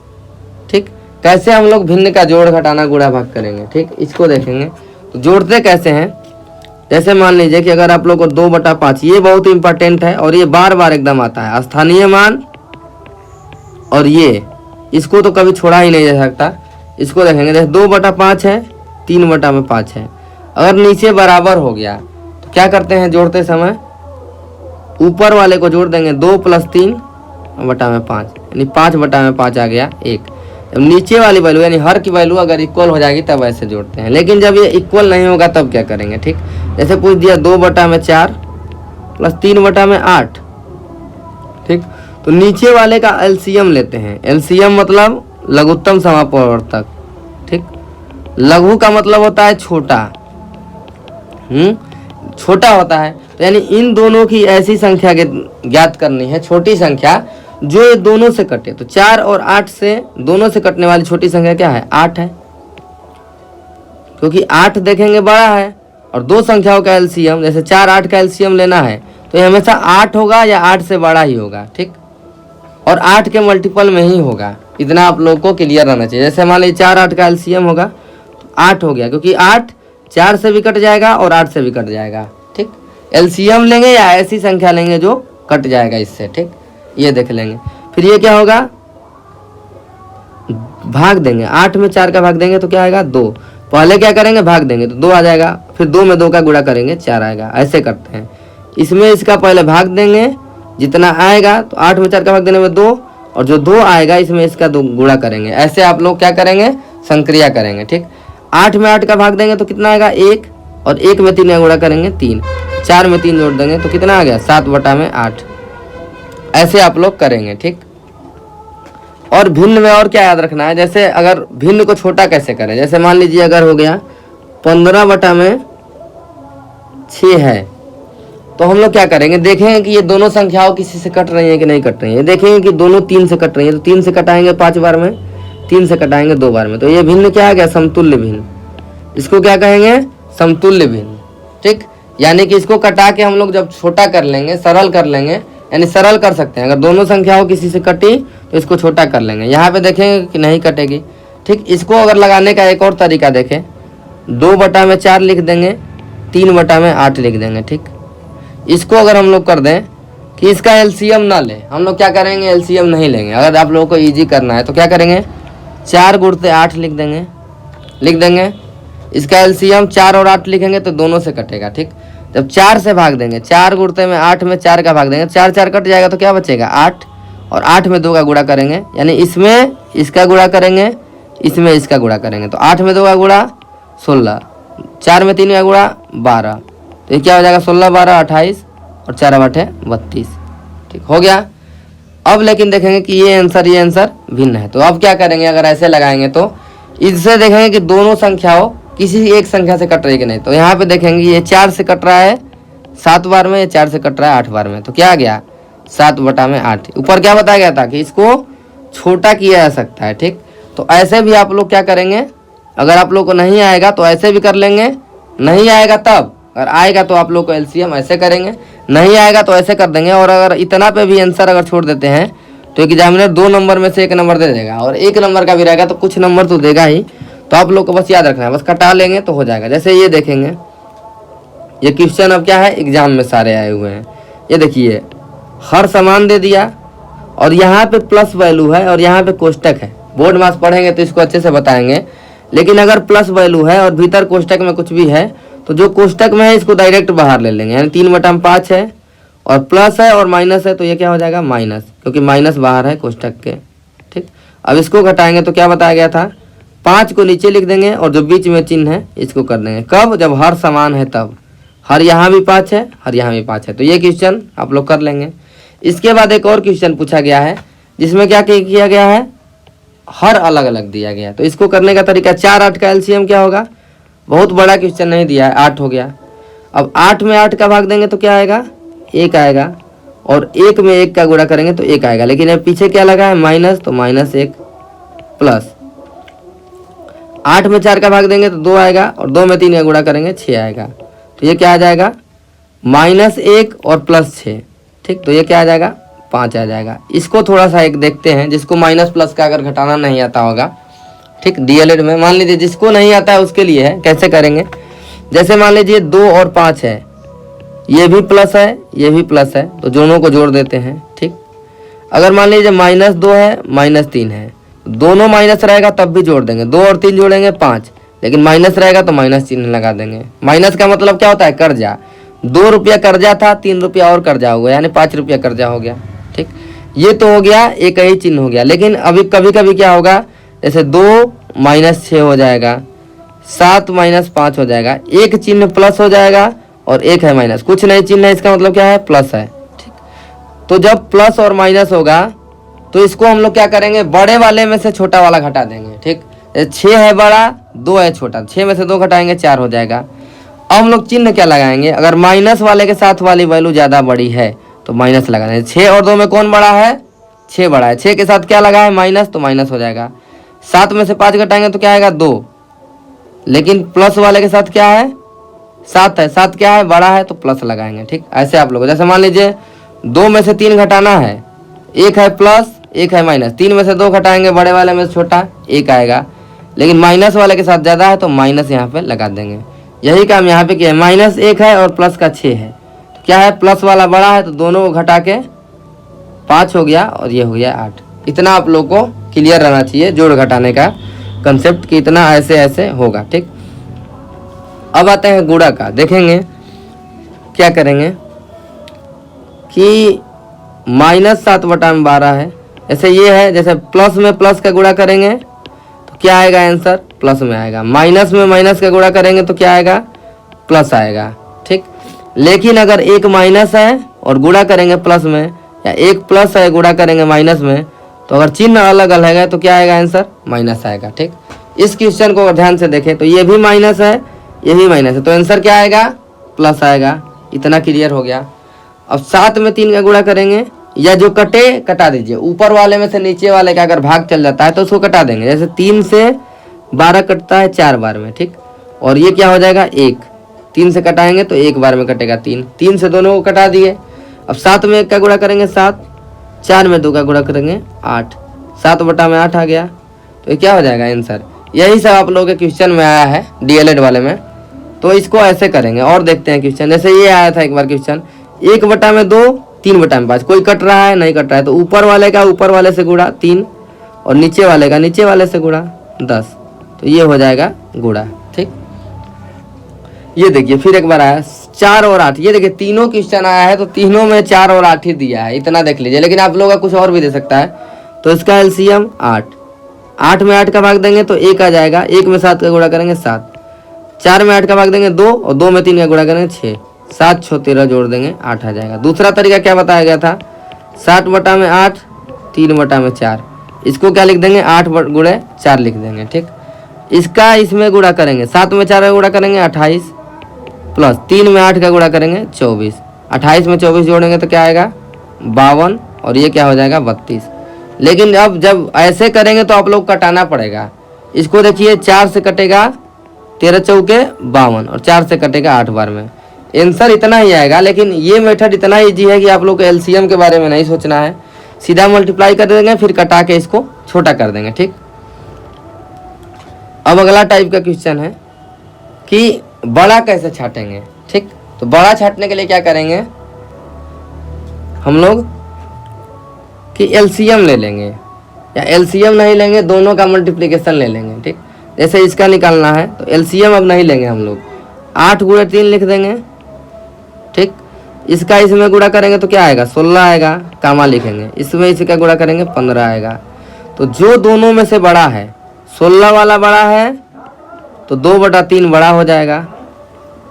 ठीक, कैसे हम लोग भिन्न का जोड़ घटाना गुणा भाग करेंगे। ठीक, इसको देखेंगे। तो जोड़ते कैसे हैं, जैसे मान लीजिए कि अगर आप लोग को 2/5, ये बहुत इंपॉर्टेंट है और ये बार बार एकदम आता है, स्थानीय मान, और ये इसको तो कभी छोड़ा ही नहीं जा सकता। इसको देखेंगे, जैसे 2/5 है, 3/5 है। अगर नीचे बराबर हो गया तो क्या करते हैं, जोड़ते समय ऊपर वाले को जोड़ देंगे, 2 + 3/5, यानी 5/5 आ गया 1। जब नीचे वाली वैल्यू यानी हर की वैल्यू अगर इक्वल हो जाएगी तब ऐसे जोड़ते हैं। लेकिन जब ये इक्वल नहीं होगा तब क्या करेंगे। ठीक, जैसे पूछ दिया 2/4 + 3/8। ठीक, तो नीचे वाले का एलसीएम लेते हैं। एलसीएम मतलब लघुत्तम समापवर्तक। ठीक, लघु का मतलब होता है छोटा, छोटा होता है। तो यानी इन दोनों की ऐसी संख्या ज्ञात करनी है, छोटी संख्या जो ये दोनों से कटे। तो 4 और 8 से दोनों से कटने वाली छोटी संख्या क्या है, 8 है। क्योंकि 8 देखेंगे बड़ा है, और दो संख्याओं का एलसीएम, जैसे 4 8 का एलसीएम लेना है तो ये हमेशा 8 होगा या 8 से बड़ा ही होगा। ठीक, और 8 के मल्टीपल में ही होगा। इतना आप लोगों को क्लियर रहना चाहिए। जैसे मान लीजिए 4 8 का एलसीएम होगा तो 8 हो गया, क्योंकि 8 4 से भी कट जाएगा और 8 से भी कट जाएगा। ठीक, एलसीएम लेंगे या ऐसी संख्या लेंगे जो कट जाएगा इससे। ठीक, ये देख लेंगे। फिर ये क्या होगा, भाग देंगे, 8 में 4 का भाग देंगे तो क्या आएगा, 2। पहले क्या करेंगे, भाग देंगे तो 2 आ जाएगा, फिर 2 में 2 का गुणा करेंगे 4 आएगा। ऐसे करते हैं। इसमें इसका पहले भाग देंगे, जितना आएगा, तो 8 में 4 का भाग देने में 2, और जो 2 आएगा इसमें इसका 2 गुणा करेंगे। ऐसे आप लोग क्या करेंगे, संक्रिया करेंगे। ठीक, 8 में 8 का भाग देंगे तो कितना आएगा, 1, और 1 में 3 का गुणा करेंगे 3, 4 में 3 जोड़ देंगे तो कितना आ गया, 7/8। ऐसे आप लोग करेंगे। ठीक, और भिन्न में और क्या याद रखना है, जैसे अगर भिन्न को छोटा कैसे करें। जैसे मान लीजिए अगर हो गया 15/6 है, तो हम लोग क्या करेंगे, देखेंगे कि ये दोनों संख्याओं किसी से कट रही है कि नहीं कट रही है। देखेंगे कि दोनों 3 से कट रही है, तो 3 से कटाएंगे 5 बार में, 3 से कटाएंगे 2 बार में, तो ये भिन्न क्या आ गया, समतुल्य भिन्न। इसको क्या कहेंगे, समतुल्य भिन्न। ठीक, यानी कि इसको कटा के हम लोग जब छोटा कर लेंगे, सरल कर लेंगे, यानी सरल कर सकते हैं। अगर दोनों संख्याओं किसी से कटी तो इसको छोटा कर लेंगे। यहाँ पे देखेंगे कि नहीं कटेगी। ठीक, इसको अगर लगाने का एक और तरीका देखें, 2/4 लिख देंगे, 3/8 लिख देंगे। ठीक, इसको अगर हम लोग कर दें कि इसका एलसीएम ना ले, हम लोग क्या करेंगे, एलसीएम नहीं लेंगे। अगर आप लोगों को इजी करना है तो क्या करेंगे, 4 × 8 लिख देंगे। इसका एलसीएम 4 और 8 लिखेंगे तो दोनों से कटेगा। ठीक, जब 4 से भाग देंगे, 4 × 8 में 4 का भाग देंगे, 4 4 कट जाएगा तो क्या बचेगा, 8, और 8 में 2 का गुणा करेंगे, यानी इसमें इसका गुणा करेंगे, इसमें इसका गुणा करेंगे, तो 8 में 2 का गुणा 16, 4 में 3 का गुणा 12, तो ये क्या हो जाएगा, 16 12 28, और 4 8 32। ठीक, हो गया। अब लेकिन देखेंगे कि ये आंसर भिन्न है। तो अब क्या करेंगे, अगर ऐसे लगाएंगे तो इससे देखेंगे कि दोनों संख्याओं किसी एक संख्या से कट रही कि नहीं। तो यहाँ पे देखेंगे ये 4 से कट रहा है 7 बार में, ये 4 से कट रहा है 8 बार में। तो क्या आ गया 7/8। ऊपर क्या बताया गया था कि इसको छोटा किया जा सकता है। ठीक, तो ऐसे भी आप लोग क्या करेंगे, अगर आप लोग को नहीं आएगा तो ऐसे भी कर लेंगे, नहीं आएगा तब, अगर आएगा तो आप लोग को एलसीएम ऐसे करेंगे, नहीं आएगा तो ऐसे कर देंगे। और अगर इतना पे भी आंसर अगर छोड़ देते हैं तो एग्जामिनर 2 नंबर में से 1 नंबर दे देगा, और 1 नंबर का भी रहेगा तो कुछ नंबर तो देगा ही। तो आप लोग को बस याद रखना है, बस कटा लेंगे तो हो जाएगा। जैसे ये देखेंगे, ये क्वेश्चन अब क्या है, एग्जाम में सारे आए हुए हैं। ये देखिए हर समान दे दिया, और यहाँ पे प्लस वैल्यू है और यहाँ पे कोष्टक है। बोर्ड मास पढ़ेंगे तो इसको अच्छे से बताएंगे। लेकिन अगर प्लस वैल्यू है और भीतर कोष्टक में कुछ भी है तो जो कोष्टक में है इसको डायरेक्ट बाहर ले लेंगे। यानी 3/5 है और प्लस है और माइनस है, तो ये क्या हो जाएगा माइनस, क्योंकि माइनस बाहर है कोष्टक के। ठीक, अब इसको घटाएंगे तो क्या बताया गया था, 5 को नीचे लिख देंगे और जो बीच में चिन्ह है इसको कर देंगे। कब, जब हर समान है तब। हर यहाँ भी 5 है, हर यहाँ भी 5 है। तो ये क्वेश्चन आप लोग कर लेंगे। इसके बाद एक और क्वेश्चन पूछा गया है जिसमें क्या किया गया है, हर अलग अलग दिया गया है। तो इसको करने का तरीका 4 8 का एलसीएम क्या होगा, बहुत बड़ा क्वेश्चन नहीं दिया है, 8 हो गया। अब 8 में 8 का भाग देंगे तो क्या आएगा, 1 आएगा, और 1 में 1 का गुणा करेंगे तो 1 आएगा। लेकिन अब पीछे क्या लगा है माइनस, तो -1 प्लस 8 में 4 का भाग देंगे तो 2 आएगा, और 2 में 3 का गुणा करेंगे 6 आएगा। तो ये क्या आ जाएगा -1 और +6। ठीक, तो ये क्या आ जाएगा 5 आ जाएगा। इसको थोड़ा सा एक देखते हैं, जिसको माइनस प्लस का अगर घटाना नहीं आता होगा। ठीक, डीएलएड में मान लीजिए जिसको नहीं आता है उसके लिए है, कैसे करेंगे। जैसे मान लीजिए 2 और 5 है, ये भी प्लस है ये भी प्लस है, तो दोनों को जोड़ देते हैं। ठीक, अगर मान लीजिए -2 है -3 है, दोनों माइनस रहेगा तब भी जोड़ देंगे, 2 और 3 जोड़ेंगे 5, लेकिन माइनस रहेगा तो माइनस चिन्ह लगा देंगे। माइनस का मतलब क्या होता है, कर्जा। 2 रुपया कर्जा था, 3 रुपया और कर्जा हो गया, यानी 5 रुपया कर्जा हो गया। ठीक, ये तो हो गया, एक ही चिन्ह हो गया। लेकिन अभी कभी कभी क्या होगा, जैसे 2 -6 हो जाएगा, 7 -5 हो जाएगा, एक चिन्ह प्लस हो जाएगा और एक है माइनस, कुछ नहीं चिन्ह है, इसका मतलब क्या है प्लस है। ठीक, तो जब प्लस और माइनस होगा तो इसको हम लोग क्या करेंगे, बड़े वाले में से छोटा वाला घटा देंगे। ठीक, 6 है बड़ा, 2 है छोटा, 6 में से 2 घटाएंगे 4 हो जाएगा। अब हम लोग चिन्ह क्या लगाएंगे, अगर माइनस वाले के साथ वाली वैल्यू ज़्यादा बड़ी है तो माइनस लगाना है। 6 और 2 में कौन बड़ा है, 6 बड़ा है, 6 के साथ क्या लगा है माइनस, तो माइनस हो जाएगा। 7 में से 5 घटाएंगे तो क्या आएगा 2, लेकिन प्लस वाले के साथ क्या है 7 है, 7 क्या है बड़ा है तो प्लस लगाएंगे। ठीक, ऐसे आप लोग जैसे मान लीजिए 2 में से 3 घटाना है, 1 है प्लस 1 है माइनस, 3 में से 2 घटाएंगे, बड़े वाले में से छोटा 1 आएगा, लेकिन माइनस वाले के साथ ज़्यादा है तो माइनस यहाँ पे लगा देंगे। यही काम यहाँ पे किया है, -1 है और प्लस का 6 है, तो क्या है प्लस वाला बड़ा है तो दोनों को घटा के 5 हो गया और ये हो गया 8। इतना आप लोग को क्लियर रहना चाहिए जोड़ घटाने का कंसेप्ट कि इतना ऐसे ऐसे होगा। ठीक, अब आते हैं गुणा का, देखेंगे क्या करेंगे कि -7/12 है। जैसे ये है, जैसे प्लस में प्लस का गुणा करेंगे तो क्या आएगा आंसर प्लस में आएगा, माइनस में माइनस का गुणा करेंगे तो क्या आएगा प्लस आएगा। ठीक, लेकिन अगर एक माइनस है और गुणा करेंगे प्लस में, या एक प्लस है गुणा करेंगे माइनस में, तो अगर चिन्ह अलग अलग है तो क्या आएगा आंसर माइनस आएगा। ठीक, इस क्वेश्चन को ध्यान से देखें तो ये भी माइनस है ये भी माइनस है, तो आंसर क्या आएगा प्लस आएगा। इतना क्लियर हो गया। अब 7 में 3 का गुणा करेंगे, या जो कटे कटा दीजिए, ऊपर वाले में से नीचे वाले का अगर भाग चल जाता है तो उसको कटा देंगे। जैसे 3 से 12 कटता है 4 बार में। ठीक, और ये क्या हो जाएगा 1, 3 से कटाएंगे तो 1 बार में कटेगा 3, 3 से दोनों को कटा दिए। अब 7 में 1 का गुणा करेंगे 7, 4 में 2 का गुणा करेंगे 8, 7/8 आ गया। तो ये क्या हो जाएगा आंसर। यही सब आप लोगों के क्वेश्चन में आया है डीएलएड वाले में, तो इसको ऐसे करेंगे। और देखते हैं क्वेश्चन, जैसे ये आया था एक बार क्वेश्चन, 1/2 3/5, कोई कट रहा है नहीं कट रहा है, तो ऊपर वाले का ऊपर वाले से गुणा 3 और नीचे वाले का नीचे वाले से गुणा 10, तो ये हो जाएगा गुणा। ठीक, ये देखिए फिर एक बार आया 4 और 8, ये देखिए तीनों क्वेश्चन आया है तो तीनों में 4 और 8 ही दिया है, इतना देख लीजिए। लेकिन आप लोगों का कुछ और भी दे सकता है, तो इसका एलसीएम 8, 8 में 8 का भाग देंगे तो 1 आ जाएगा, 1 में 7 का गुणा करेंगे 7, 4 में 8 का भाग देंगे 2 और 2 में 3 का गुणा करेंगे 6, 7 6 13 जोड़ देंगे 8 आ जाएगा। दूसरा तरीका क्या बताया गया था, 60/8 3/4। इसको क्या लिख देंगे 8 गुणे 4 लिख देंगे। ठीक, इसका इसमें गुणा करेंगे, 7 में 4 का गुणा करेंगे 28 प्लस 3 में 8 का गुणा करेंगे 24। 28 में 24 जोड़ेंगे तो क्या आएगा 52 और ये क्या हो जाएगा 32। लेकिन अब जब ऐसे करेंगे तो आप लोग कटाना पड़ेगा। इसको देखिए 4 से कटेगा 13 चौके 52 और 4 से कटेगा 8 बार में। आंसर इतना ही आएगा, लेकिन ये मेथड इतना ईजी है कि आप लोग को एलसीएम के बारे में नहीं सोचना है, सीधा मल्टीप्लाई कर देंगे फिर कटा के इसको छोटा कर देंगे। ठीक, अब अगला टाइप का क्वेश्चन है कि बड़ा कैसे छाटेंगे। ठीक, तो बड़ा छाटने के लिए क्या करेंगे हम लोग कि एलसीएम ले लेंगे, या एलसीएम नहीं लेंगे दोनों का मल्टीप्लिकेशन ले लेंगे। ठीक, जैसे इसका निकालना है तो एलसीएम अब नहीं लेंगे हम लोग, 8 गुणे 3 लिख देंगे। ठीक, इसका इसमें गुणा करेंगे तो क्या आएगा 16 आएगा, कामा लिखेंगे, इसमें इसका गुणा करेंगे 15 आएगा। तो जो दोनों में से बड़ा है 16 वाला बड़ा है तो 2/3 बड़ा हो जाएगा,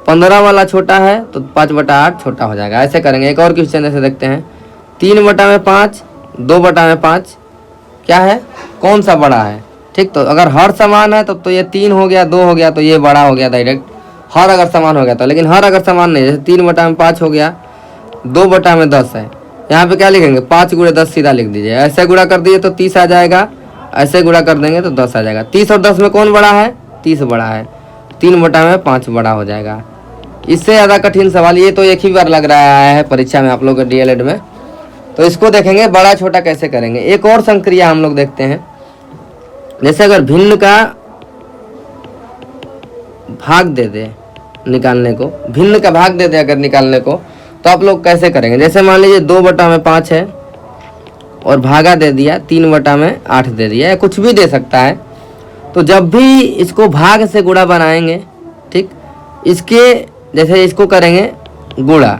15 वाला छोटा है तो 5/8 छोटा हो जाएगा। ऐसे करेंगे। एक और क्वेश्चन ऐसे देखते हैं, 3/5 2/5 क्या है, कौन सा बड़ा है। ठीक, तो अगर हर समान है तब तो ये 3 हो गया, 2 हो गया तो ये बड़ा हो गया डायरेक्ट, हर अगर समान हो गया तो। लेकिन हर अगर समान नहीं, जैसे 3/5 हो गया, 2/10 है, यहाँ पे क्या लिखेंगे 5 गुणे 10 सीधा लिख दीजिए। ऐसे गुणा कर दिए तो 30 आ जाएगा, ऐसे गुणा कर देंगे तो 10 आ जाएगा। 30 और 10 में कौन बड़ा है, 30 बड़ा है, 3/5 बड़ा हो जाएगा। इससे ज़्यादा कठिन सवाल ये तो एक ही बार लग रहा है परीक्षा में आप लोग के डीएलएड में, तो इसको देखेंगे बड़ा छोटा कैसे करेंगे। एक और संक्रिया हम लोग देखते हैं, जैसे अगर भिन्न का भाग दे दे निकालने को, भिन्न का भाग दे दे अगर निकालने को, तो आप लोग कैसे करेंगे। जैसे मान लीजिए 2/5 है और भागा दे दिया, 3/8 दे दिया, या कुछ भी दे सकता है। तो जब भी इसको भाग से गुणा बनाएंगे, ठीक, इसके जैसे इसको करेंगे गुणा,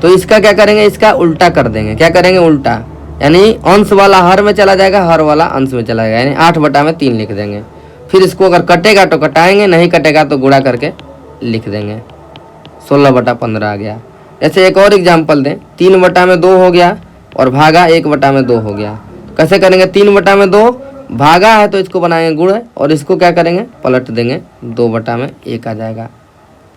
तो इसका क्या करेंगे, इसका उल्टा कर देंगे। क्या करेंगे उल्टा, यानी अंश वाला हर में चला जाएगा, हर वाला अंश में चला जाएगा, यानी 8/3 लिख देंगे। फिर इसको अगर कटेगा तो कटाएंगे, नहीं कटेगा तो गुणा करके लिख देंगे, 16/15 आ गया। ऐसे एक और एग्जाम्पल दें, 3/2 हो गया और भागा 1/2 हो गया। कैसे करेंगे, 3/2 भागा है तो इसको बनाएंगे गुण और इसको क्या करेंगे पलट देंगे, 2/1 आ जाएगा।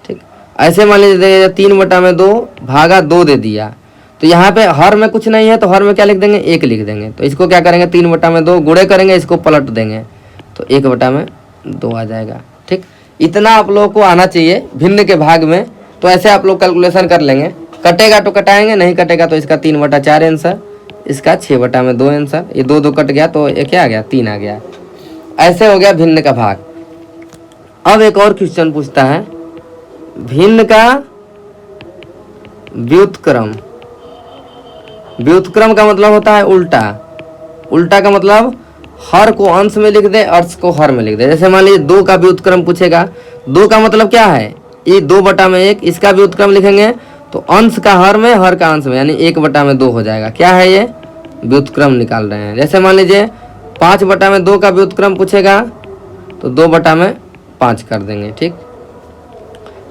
ठीक, ऐसे मान लीजिए 3/2 भागा 2 दे दिया, तो यहाँ पे हर में कुछ नहीं है तो हर में क्या लिख देंगे 1 लिख देंगे। तो इसको क्या करेंगे 3/2 गुणे करेंगे, इसको पलट देंगे तो 1/2 आ जाएगा। ठीक, इतना आप लोगों को आना चाहिए भिन्न के भाग में। तो ऐसे आप लोग कैलकुलेशन कर लेंगे, कटेगा तो कटाएंगे, नहीं कटेगा तो इसका 3/4 आंसर, इसका 6/2 आंसर। ये 2 कट गया तो ये क्या आ गया 3 आ गया। ऐसे हो गया भिन्न का भाग। अब एक और क्वेश्चन पूछता है, भिन्न का व्युत्क्रम। व्युत्क्रम का मतलब होता है उल्टा। उल्टा का मतलब हर को अंश में लिख दे, अर्श को हर में लिख दे। जैसे मान लीजिए 2 का व्युत्क्रम पूछेगा, 2 का मतलब क्या है, ये 2/1, इसका व्युत्क्रम लिखेंगे तो अंश का हर में, हर का अंश में, यानी 1/2 हो जाएगा। क्या है ये, व्युत्क्रम निकाल रहे हैं। जैसे मान लीजिए 5/2 का व्युत्क्रम पूछेगा तो 2/5 कर देंगे। ठीक,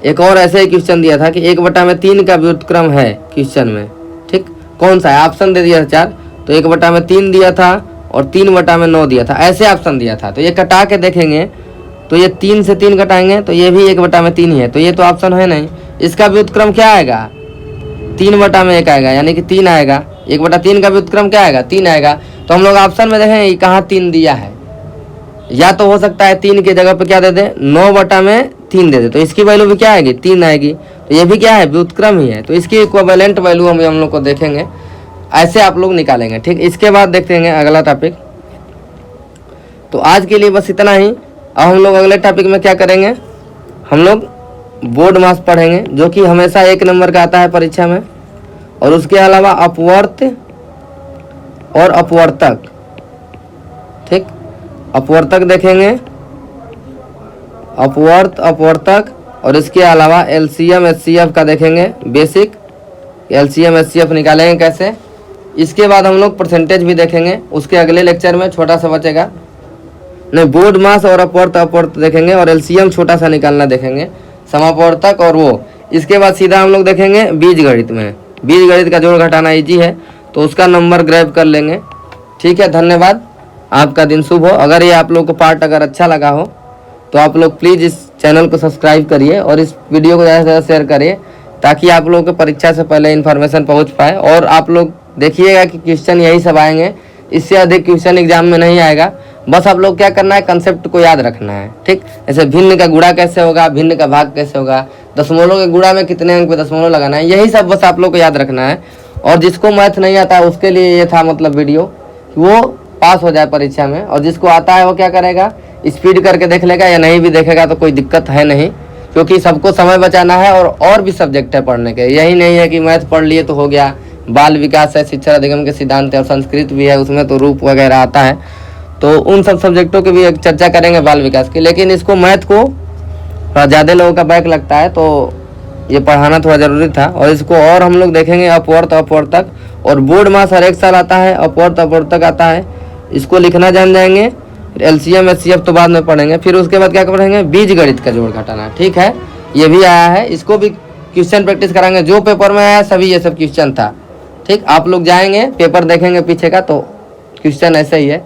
एक और ऐसे ही क्वेश्चन दिया था कि 1/3 का व्युत्क्रम है क्वेश्चन में। ठीक, कौन सा है, ऑप्शन दे दिया था 4, तो 1/3 दिया था और 3/9 दिया था, ऐसे ऑप्शन दिया था। तो ये कटा के देखेंगे तो ये 3 से 3 कटाएंगे तो ये भी 1/3 ही है, तो ये तो ऑप्शन है नहीं। इसका व्युत्क्रम क्या आएगा 3/1 आएगा, यानी कि 3 आएगा। 1/3 का व्युत्क्रम क्या आएगा 3 आएगा। तो हम लोग ऑप्शन में देखें कहाँ 3 दिया है, या तो हो सकता है 3 की जगह पे क्या दे दे 9/3 दे दे, तो इसकी वैल्यू भी क्या आएगी 3 आएगी। तो ये भी क्या है व्युत्क्रम ही है, तो इसकी इक्विवेलेंट वैल्यू हम लोग को देखेंगे, ऐसे आप लोग निकालेंगे। ठीक, इसके बाद देखेंगे अगला टॉपिक। तो आज के लिए बस इतना ही। अब हम लोग अगले टॉपिक में क्या करेंगे, हम लोग बोर्ड मास पढ़ेंगे, जो कि हमेशा 1 नंबर का आता है परीक्षा में, और उसके अलावा अपवर्त और अपवर्तक। ठीक, अपवर्तक देखेंगे, अपवर्त अपवर्तक, और इसके अलावा एलसीएम एचसीएफ का देखेंगे, बेसिक एलसीएम एचसीएफ निकालेंगे कैसे। इसके बाद हम लोग परसेंटेज भी देखेंगे, उसके अगले लेक्चर में छोटा सा बचेगा नहीं, बोर्ड मास और अपवर्त देखेंगे और एलसीएम छोटा सा निकालना देखेंगे, समापवर्तक और वो। इसके बाद सीधा हम लोग देखेंगे बीज गणित में। बीज गणित का जोड़ घटाना इजी है तो उसका नंबर ग्रैब कर लेंगे। ठीक है, धन्यवाद। आपका दिन शुभ हो। अगर ये आप लोग को पार्ट अगर अच्छा लगा हो तो आप लोग प्लीज़ इस चैनल को सब्सक्राइब करिए और इस वीडियो को ज़्यादा से ज़्यादा शेयर करिए, ताकि आप लोगों को परीक्षा से पहले इन्फॉर्मेशन पहुंच पाए। और आप लोग देखिएगा कि क्वेश्चन यही सब आएंगे, इससे अधिक क्वेश्चन एग्जाम में नहीं आएगा। बस आप लोग क्या करना है, कंसेप्ट को याद रखना है, ठीक। जैसे भिन्न का गुणा कैसे होगा, भिन्न का भाग कैसे होगा, दशमलव के गुणा में कितने अंक पे दशमलव लगाना है, यही सब बस आप लोग को याद रखना है। और जिसको मैथ नहीं आता है उसके लिए ये था मतलब वीडियो, वो पास हो जाए परीक्षा में। और जिसको आता है वो क्या करेगा, स्पीड करके देख लेगा, या नहीं भी देखेगा तो कोई दिक्कत है नहीं, क्योंकि सबको समय बचाना है। और भी सब्जेक्ट है पढ़ने के, यही नहीं है कि मैथ पढ़ लिए तो हो गया। बाल विकास है, शिक्षा अधिगम के सिद्धांत है, और संस्कृत भी है, उसमें तो रूप वगैरह आता है। तो उन सब सब्जेक्टों की भी एक चर्चा करेंगे बाल विकास की। लेकिन इसको मैथ को थोड़ा ज़्यादा लोगों का बैक लगता है, तो ये पढ़ाना थोड़ा ज़रूरी था। और इसको और हम लोग देखेंगे अपवर्त तक। और बोर्ड मास हर एक साल आता है, अपवर्त तक आता है, इसको लिखना जान जाएंगे। LCM SCF तो बाद में पढ़ेंगे। फिर उसके बाद क्या पढ़ेंगे, बीज गणित का जोड़ घटाना, ठीक है। ये भी आया है, इसको भी क्वेश्चन प्रैक्टिस कराएंगे। जो पेपर में आया सभी ये सब क्वेश्चन था, ठीक। आप लोग जाएंगे पेपर देखेंगे पीछे का, तो क्वेश्चन ऐसे ही है।